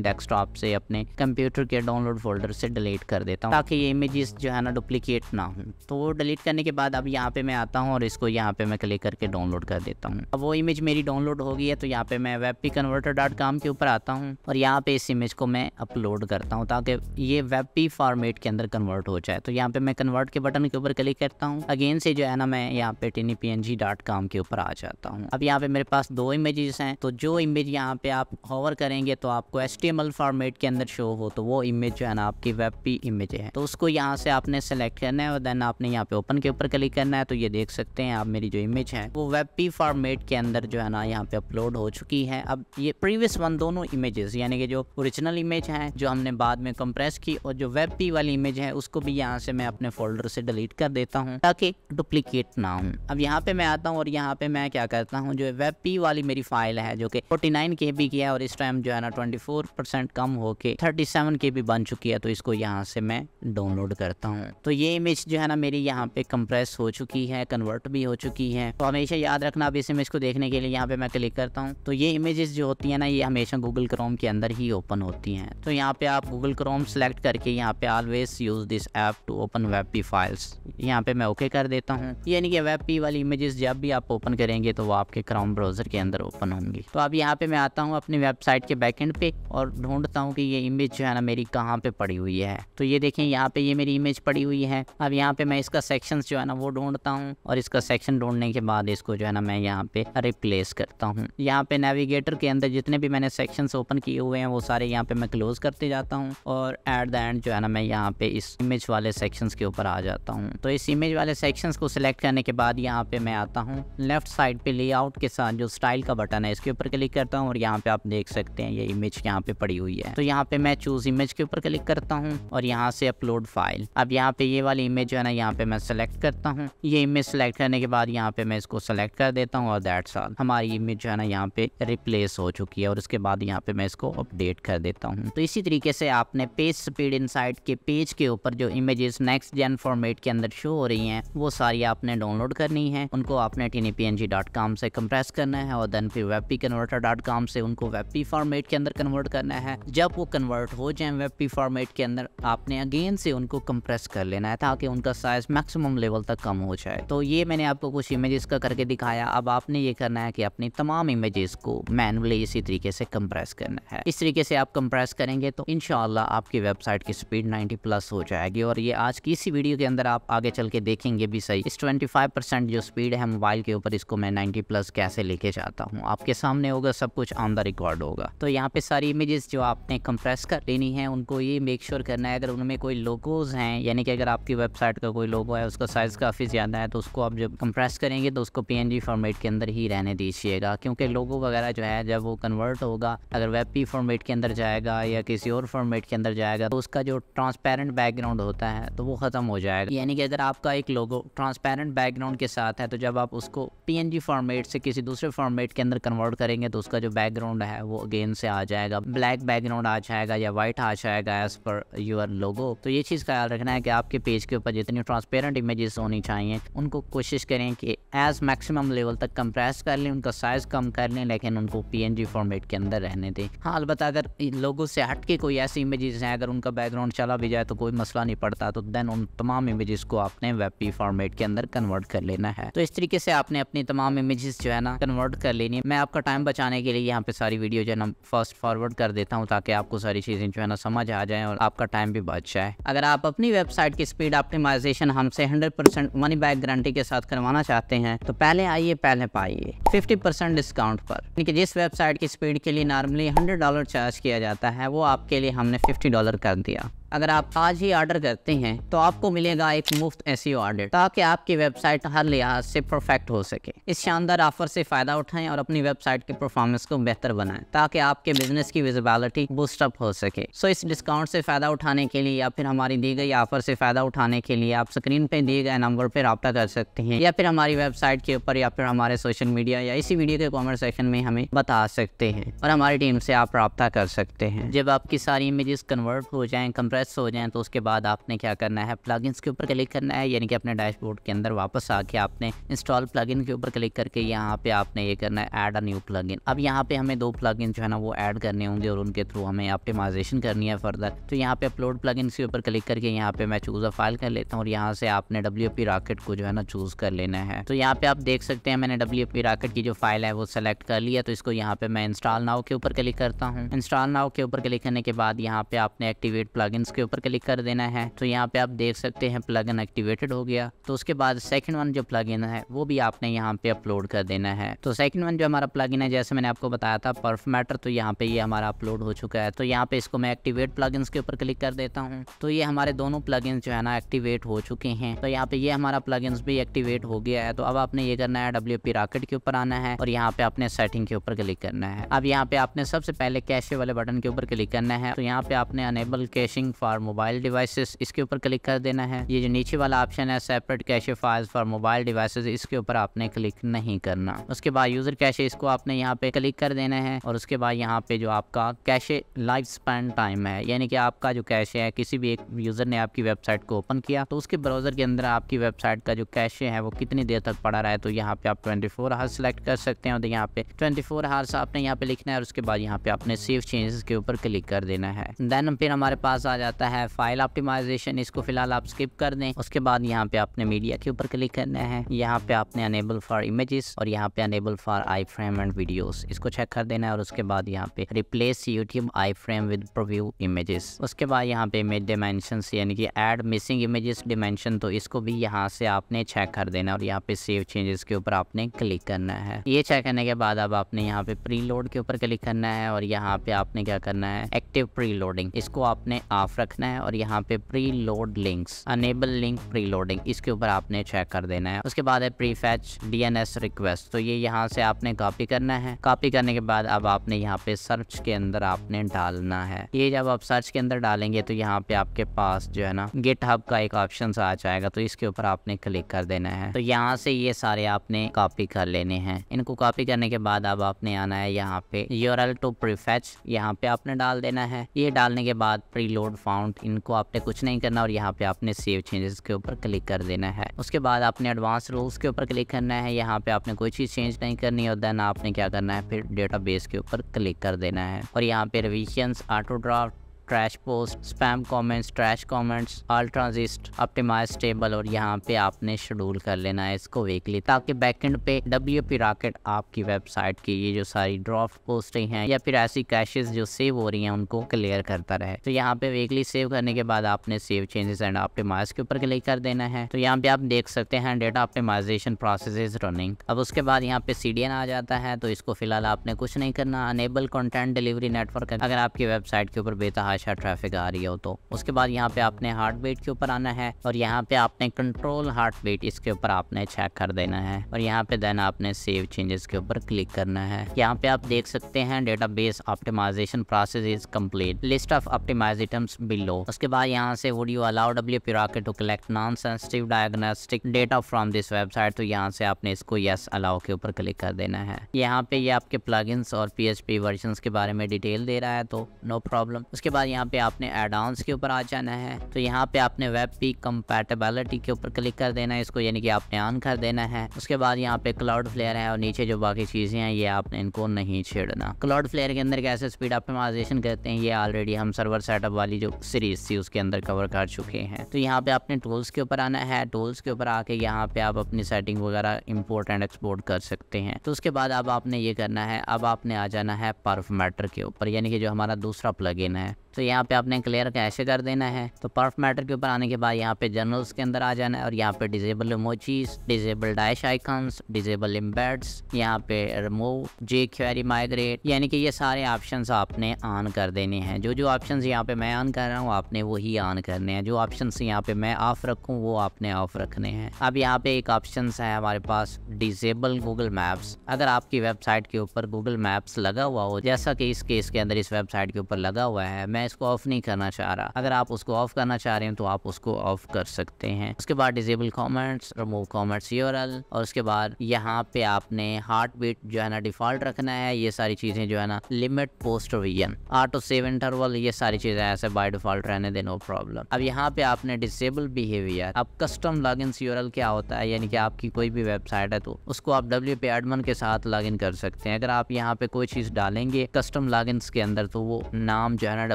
डेस्कटॉप से अपने कंप्यूटर के डाउनलोड फोल्डर से डिलीट कर देता हूँ ताकि ये इमेजेस जो है ना डुप्लीकेट ना हो। तो वो डिलीट करने के बाद अब यहाँ पे मैं आता हूँ और इसको यहाँ पे मैं क्लिक करके डाउनलोड कर देता हूँ। अब वो इमेज मेरी डाउनलोड हो गई है तो यहाँ पे मैं webpconverter.com के ऊपर आता हूँ और यहाँ पे इस इमेज को मैं अपलोड करता हूँ ताकि ये WebP फॉर्मेट के अंदर कन्वर्ट हो जाए। तो यहाँ पे मैं कन्वर्ट के बटन के ऊपर क्लिक करता हूँ। अगेन से जो है ना मैं यहाँ पे tinipng.com के ऊपर आ जाता हूँ। अब यहाँ पे मेरे पास 2 इमेजेस हैं, तो जो इमेज यहाँ पे आप होवर करेंगे तो आपको HTML फॉर्मेट के अंदर शो हो तो वो इमेज जो है ना आपकी WebP इमेज है। तो उसको यहाँ से आपने सेलेक्ट करना है और देन आपने यहाँ पे ओपन के ऊपर क्लिक करना है। तो ये देख सकते हैं आप मेरी जो इमेज है वो WebP फॉर्मेट के अंदर जो है ना यहाँ पे अपलोड हो चुकी है। अब ये प्रीवियस वन दोनों इमेजेस यानी कि जो ओरिजिनल इमेज है जो हमने बाद में कंप्रेस की और जो WebP वाली इमेज है उसको भी यहाँ से मैं अपने फोल्डर से डिलीट कर देता हूँ ताकि डुप्लीकेट ना हो। अब यहाँ पे मैं आता हूँ और यहाँ पे मैं क्या करता हूँ, जो WebP वाली मेरी फाइल है जो कि 49 KB की है और इस टाइम जो है ना 24% कम होके 37 KB बन चुकी है, तो इसको यहाँ से मैं डाउनलोड करता हूँ। तो ये इमेज जो है ना मेरी यहाँ पे कंप्रेस हो चुकी है, कन्वर्ट भी हो चुकी है। तो हमेशा याद रखना, अब इस इमेज को देखने के लिए यहाँ पे मैं क्लिक करता हूँ तो ये इमेजेस जो होती है ना ये हमेशा गूगल क्रोम के अंदर ही ओपन होती हैं। तो यहाँ पे आप गूगल क्रोम सेलेक्ट करके यहाँ पे always use this app to open WebP files, यहाँ पे मैं ओके कर देता हूँ। यानी कि WebP वाली इमेजेस जब भी आप ओपन करेंगे तो वो आपके क्रोम ब्राउजर के अंदर ओपन होंगी। तो अब यहाँ पे मैं आता हूँ अपनी वेबसाइट के बैकएंड पे और ढूंढता हूँ कि ये इमेज जो है ना मेरी कहाँ पे पड़ी हुई है। तो ये देखें यहाँ पे ये मेरी इमेज पड़ी हुई है। अब यहाँ पे मैं इसका सेक्शंस जो है ना वो ढूंढता हूँ और इसका सेक्शन ढूंढने के बाद इसको जो है ना मैं यहाँ पे रिप्लेस करता हूँ। यहाँ पे नेविगेटर के अंदर जितने भी मैंने सेक्शंस ओपन किए हुए हैं वो सारे यहाँ पे मैं क्लोज करते जाता हूँ और एट द एंड जो है ना मैं यहाँ पे इस इमेज वाले सेक्शंस के ऊपर आ जाता हूँ। तो इस इमेज वाले सेक्शंस को सिलेक्ट करने के बाद यहाँ पे मैं आता हूँ लेफ्ट साइड पे लेआउट के साथ जो स्टाइल का बटन है इसके ऊपर क्लिक करता हूँ और यहाँ पे आप देख सकते हैं ये इमेज यहाँ पे पड़ी हुई है। तो यहाँ पे मैं चूज इमेज के ऊपर क्लिक करता हूँ और यहाँ से अपलोड फाइल। अब यहाँ पे ये वाली इमेज जो है ना यहाँ पे मैं सेलेक्ट करता हूँ। ये इमेज सेलेक्ट करने के बाद यहाँ पे मैं इसको सेलेक्ट कर देता हूँ और दैट्स ऑल, हमारी इमेज जो है ना यहाँ पे रिप्लेस हो चुकी है और उसके बाद यहाँ पे मैं इसको अपडेट कर देता हूँ। तो इसी तरीके से आपने पेज स्पीड इनसाइड के पेज के ऊपर जो इमेजेस नेक्स्ट जेन फॉर्मेट के अंदर शो हो रही हैं वो सारी आपने डाउनलोड करनी है। उनको आपने tinipng.com से कंप्रेस करना है और देन फिर webpconverter.com से उनको WebP फॉर्मेट के अंदर कन्वर्ट करना है। जब वो कन्वर्ट हो जाए WebP फॉर्मेट के अंदर आपने अगेन से उनको कंप्रेस कर लेना है ताकि उनका साइज मैक्सिमम लेवल तक कम हो जाए। तो ये मैंने आपको कुछ इमेजेस का करके दिखाया। अब आपने ये करना है कि अपनी तमाम इमेजेस को मैनुअली इसी तरीके से कंप्रेस करना है। इस तरीके से आप कंप्रेस करेंगे तो इंशाल्लाह आपकी वेबसाइट की स्पीड 90+ हो जाएगी। और ये आज की इसी वीडियो के अंदर आप आगे चल के देखेंगे भी सही, इस 25% जो स्पीड है मोबाइल के ऊपर इसको मैं 90+ कैसे लेके जाता हूँ आपके सामने होगा, सब कुछ ऑन द रिकॉर्ड होगा। तो यहाँ पे सारी इमेजेस जो आपने कंप्रेस कर लेनी है उनको ये मेक श्योर करना है अगर उनमें कोई लोगोज हैं, यानी कि अगर आपकी वेबसाइट का कोई लोगो है उसका साइज काफ़ी ज़्यादा है तो उसको आप जब कंप्रेस करेंगे तो उसको PNG फॉर्मेट के अंदर ही रहने दीजिएगा, क्योंकि लोगो वगैरह जो है जब वो कन्वर्ट होगा अगर WebP फॉर्मेट के अंदर जाएगा या किसी और फॉर्मेट के अंदर जाएगा तो उसका जो ट्रांसपेरेंट बैकग्राउंड होता है तो वो ख़त्म हो जाएगा। यानी कि अगर आपका एक लोगो ट्रांसपेरेंट बैकग्राउंड के साथ है तो जब आप उसको PNG फॉर्मेट से किसी दूसरे फॉर्मेट के अंदर कन्वर्ट करेंगे तो उसका जो बैकग्राउंड है वो अगेन से आ जाएगा, ब्लैक बैकग्राउंड आ जाएगा या वाइट आ जाएगा एज पर योर लोगो। तो ये चीज़ ख्याल रखना है कि आपके पेज के ऊपर जितनी ट्रांसपेरेंट इमेजेस होनी चाहिए उनको कोशिश करें कि एज मैक्सिमम लेवल तक कंप्रेस कर लें, उनका साइज कम कर लें, लेकिन उनको PNG फॉर्मेट के अंदर रहने दें। हाँ, अलबत्ता अगर लोगो से हट के कोई ऐसी इमेजेस हैं अगर उनका बैकग्राउंड चला भी जाए तो कोई मसला नहीं पड़ता, तो देन उन तमाम इमेजेस को आपने WebP फॉर्मेट के अंदर कन्वर्ट कर लेना है। तो इस तरीके से आपने अपनी तमाम इमेजेस जो है ना कन्वर्ट कर लेनी है। मैं आपका टाइम बचाने के लिए यहाँ पे सारी वीडियो जो है ना फास्ट फॉरवर्ड कर देता हूँ ताकि आपको सारी चीज़ें जो है ना समझ आ जाएं और आपका टाइम भी बच जाए। अगर आप अपनी वेबसाइट की स्पीड ऑप्टिमाइजेशन हमसे 100% मनी बैक गारंटी के साथ करवाना चाहते हैं तो पहले आइए पहले पाइए 50% डिस्काउंट पर, यानी जिस वेबसाइट की स्पीड के लिए नॉर्मली $100 चार्ज किया जाता है वो आपके लिए हमने $50 कर दिया। अगर आप आज ही ऑर्डर करते हैं तो आपको मिलेगा एक मुफ्त SEO ऑडिट ताकि आपकी वेबसाइट हर लिहाज से परफेक्ट हो सके। इस शानदार ऑफर से फ़ायदा उठाएं और अपनी वेबसाइट की परफॉर्मेंस को बेहतर बनाएं ताकि आपके बिजनेस की विजिबिलिटी बूस्ट अप हो सके। सो इस डिस्काउंट से फ़ायदा उठाने के लिए या फिर हमारी दी गई ऑफर से फ़ायदा उठाने के लिए आप स्क्रीन पर दिए गए नंबर पर रब्ता कर सकते हैं या फिर हमारी वेबसाइट के ऊपर या फिर हमारे सोशल मीडिया या इसी वीडियो के कॉमेंट सेक्शन में हमें बता सकते हैं और हमारी टीम से आप रब्ता कर सकते हैं। जब आपकी सारी इमेजेस कन्वर्ट हो जाएँ, कंप्रेस हो जाएँ, तो उसके बाद आपने क्या करना है, प्लगइन्स के ऊपर क्लिक करना है, यानी कि अपने डैशबोर्ड के अंदर वापस आके आपने इंस्टॉल प्लगइन के ऊपर क्लिक करके यहाँ पे आपने ये करना है ऐड अ न्यू प्लगइन। अब यहाँ पे हमें 2 प्लगइन जो है ना वो ऐड करने होंगे और उनके थ्रू हमें ऑप्टिमाइजेशन करनी है फर्दर। तो यहाँ पे अपलोड प्लगइन्स के ऊपर क्लिक करके यहाँ पे मैं चूज़ अ फाइल कर लेता हूँ और यहाँ से आपने WP रॉकेट को जो है ना चूज़ कर लेना है। तो यहाँ पे आप देख सकते हैं मैंने WP रॉकेट की जो फाइल है वो सेलेक्ट कर लिया। तो इसको यहाँ पे मैं इंस्टॉल नाउ के ऊपर क्लिक करता हूँ। इंस्टॉल नाउ के ऊपर क्लिक करने के बाद यहाँ पे आपने एक्टिवेट प्लगइन्स के ऊपर क्लिक कर देना है। तो यहाँ पे आप देख सकते हैं प्लगइन एक्टिवेटेड हो गया। तो उसके बाद सेकंड वन जो प्लगइन है वो भी आपने यहाँ पे अपलोड कर देना है। तो सेकंड वन जो हमारा प्लगइन है जैसे मैंने आपको बताया था परफॉर्मेटर, तो यहाँ पे ये हमारा अपलोड हो चुका है। तो यहाँ पे इसको मैं एक्टिवेट प्लगइन्स के ऊपर क्लिक कर देता हूँ। तो ये हमारे दोनों प्लगइन्स जो है ना एक्टिवेट हो चुके हैं। तो यहाँ पे ये हमारा प्लगइन्स भी एक्टिवेट हो गया है। तो अब आपने ये करना है WP रॉकेट के ऊपर आना है और यहाँ पे आपने सेटिंग के ऊपर क्लिक करना है। अब यहाँ पे आपने सबसे पहले कैशे वाले बटन के ऊपर क्लिक करना है। तो यहाँ पे आपने enable caching for mobile devices इसके ऊपर क्लिक कर देना है। ये जो नीचे वाला ऑप्शन है separate cache files for mobile devices, इसके ऊपर आपने क्लिक नहीं करना। उसके बाद यूजर कैशे इसको आपने यहाँ पे क्लिक कर देना है और उसके बाद यहाँ पे जो आपका कैशे लाइफ स्पैन टाइम है, यानी कि आपका जो कैशे है किसी भी एक यूजर ने आपकी वेबसाइट को ओपन किया तो उसके ब्राउजर के अंदर आपकी वेबसाइट का जो कैशे है वो कितनी देर तक पड़ा रहा है। तो यहाँ पे आप 24 आवर्स सेलेक्ट कर सकते हैं और यहाँ पे 24 आवर्स आपने यहाँ पे लिखना है और उसके बाद यहाँ पे आपने सेव चेंजेस के ऊपर क्लिक कर देना है। देन फिर हमारे पास आ जाता है फाइल ऑप्टिमाइजेशन, इसको फिलहाल आप स्किप कर दें। उसके बाद यहाँ पे आपने मीडिया के ऊपर क्लिक करना है। यहाँ पे आपने अनेबल फॉर इमेजेस और यहाँ पे enable for iframe and videos इसको चेक कर देना है और उसके बाद यहाँ पे replace YouTube iframe with preview images. उसके बाद यहाँ पे इमेज डिमेंशंस यानी कि ऐड मिसिंग इमेजेस डिमेंशन, तो इसको भी यहाँ से आपने चेक कर देना और यहाँ पे सेव चेंजेस के ऊपर आपने क्लिक करना है। ये चेक करने के बाद अब आपने यहाँ पे प्री लोड के ऊपर क्लिक करना है और यहाँ पे आपने क्या करना है, एक्टिव प्री लोडिंग इसको आपने ऑफ रखना है और यहाँ पे preload links enable link preloading इसके ऊपर आपने चेक कर देना है। उसके बाद है प्री फैच DNS रिक्वेस्ट, तो ये यहाँ से आपने कॉपी करना है। कॉपी करने के बाद अब आपने यहाँ पे सर्च के अंदर आपने डालना है। ये जब आप सर्च के अंदर डालेंगे तो यहाँ पे आपके पास जो है ना GitHub का एक ऑप्शन आ जाएगा, तो इसके ऊपर आपने क्लिक कर देना है। तो यहाँ से ये सारे आपने कॉपी कर लेने हैं। इनको कॉपी करने के बाद अब आपने आना है यहाँ पे URL टू प्रीफैच, यहाँ पे आपने डाल देना है। ये डालने के बाद प्री लोड फाउंड इनको आपने कुछ नहीं करना और यहाँ पे आपने सेव चेंजेस के ऊपर क्लिक कर देना है। उसके बाद आपने एडवांस रूल्स के ऊपर क्लिक करना है। यहाँ पे आपने कोई चीज़ चेंज नहीं करनी और देन आपने क्या करना है, फिर डेटाबेस के ऊपर क्लिक कर देना है और यहाँ पे revisions, auto draft, trash post, spam comments, trash comments, all transient, optimise table और यहाँ पे आपने शेड्यूल कर लेना है इसको वीकली, ताकि बैकएंड पे WP रॉकेट आपकी वेबसाइट की ये जो सारी ड्राफ्ट पोस्टें हैं या फिर ऐसी कैशेस जो सेव हो रही हैं उनको क्लियर करता रहे। तो यहाँ पे वीकली सेव करने के बाद आपने सेव चेंजेस एंड ऑप्टिमाइज के ऊपर क्लिक कर देना है। तो यहाँ पे आप देख सकते हैं data optimization process is running. अब उसके बाद यहाँ पे CDN आ जाता है, तो इसको फिलहाल आपने कुछ नहीं करना। अनेबल कंटेंट डिलीवरी नेटवर्क, अगर आपकी वेबसाइट के ऊपर बेतहाशा ट्रैफिक आ रही हो तो। उसके बाद यहाँ पे आपने हार्ट बीट के ऊपर आना है और यहाँ पे आपने कंट्रोल हार्ट बीट इसके ऊपर आपने चेक कर देना है और यहाँ पे देन आपने सेव चेंजेस के ऊपर क्लिक करना है। यहाँ पे आप देख सकते हैं database optimization process is complete, list of optimize items below. उसके बाद यहाँ से would you allow WP rocket to collect non sensitive diagnostic data from this website, तो यहाँ से आपने इसको यस अलाउ के ऊपर क्लिक कर देना है। यहाँ पे ये आपके प्लगइन्स और PHP वर्जन्स के बारे में डिटेल दे रहा है, तो नो प्रॉब्लम। उसके बाद बाद यहाँ पे आपने एड ऑन्स के ऊपर आ जाना है। तो यहाँ पे आपने वेब पीक कंपैटिबिलिटी के ऊपर क्लिक कर देना है इसको, यानी कि आपने ऑन कर देना है। उसके बाद यहाँ पे क्लाउड फ्लेयर है और नीचे जो बाकी चीजें हैं ये आपने इनको नहीं छेड़ना। क्लाउड फ्लेयर के अंदर कैसे स्पीड ऑप्टिमाइजेशन करते हैं ये ऑलरेडी हम सर्वर सेटअप वाली जो सीरीज थी उसके अंदर कवर कर चुके हैं। तो यहाँ पे आपने टूल्स के ऊपर आना है। टूल्स के ऊपर आके यहाँ पे आप अपनी सेटिंग वगैरह इंपोर्ट एंड एक्सपोर्ट कर सकते हैं। तो उसके बाद अब आपने ये करना है, अब आपने आ जाना है परफ मैटर के ऊपर, यानी कि जो हमारा दूसरा प्लगइन है। तो यहाँ पे आपने क्लियर कैसे कर देना है। तो परफ मैटर के ऊपर आने के बाद यहाँ पे जनरल्स के अंदर आ जाना है और यहाँ पे disable emojis, disable dash icons, disable embeds, यहाँ पे रिमूव jQuery माइग्रेट, यानी कि ये सारे ऑप्शंस आपने ऑन कर देने हैं। जो जो ऑप्शंस यहाँ पे मैं ऑन कर रहा हूँ आपने वही ऑन करने हैं। जो ऑप्शंस यहाँ पे मैं ऑफ रखूँ वो आपने ऑफ रखने हैं। अब यहाँ पे एक ऑप्शन है हमारे पास डिजेबल गूगल मैप्स। अगर आपकी वेबसाइट के ऊपर गूगल मैप्स लगा हुआ हो, जैसा कि इस केस के अंदर इस वेबसाइट के ऊपर लगा हुआ है, मैं इसको ऑफ नहीं करना चाह रहा, अगर आप उसको ऑफ करना चाह रहे हैं तो आप उसको ऑफ कर सकते हैं। उसके बाद disable comments, remove comments URL, और उसके बाद यहाँ पे आपने हार्ट बीट जो है ना डिफॉल्ट रखना है। ये सारी चीजें जो है ना limit post revision, auto save interval, ये सारी चीजें ऐसे बाय डिफॉल्ट रहने दे, नो प्रॉब्लम। अब यहाँ पे आपने डिसेबल बिहेवियर। अब कस्टम लॉगिन URL क्या होता है, यानी कि आपकी कोई भी वेबसाइट है तो उसको आप WP एडमिन के साथ लॉगिन कर सकते हैं। अगर आप यहाँ पे कोई चीज डालेंगे कस्टम लॉगिन्स के अंदर तो वो नाम जो है ना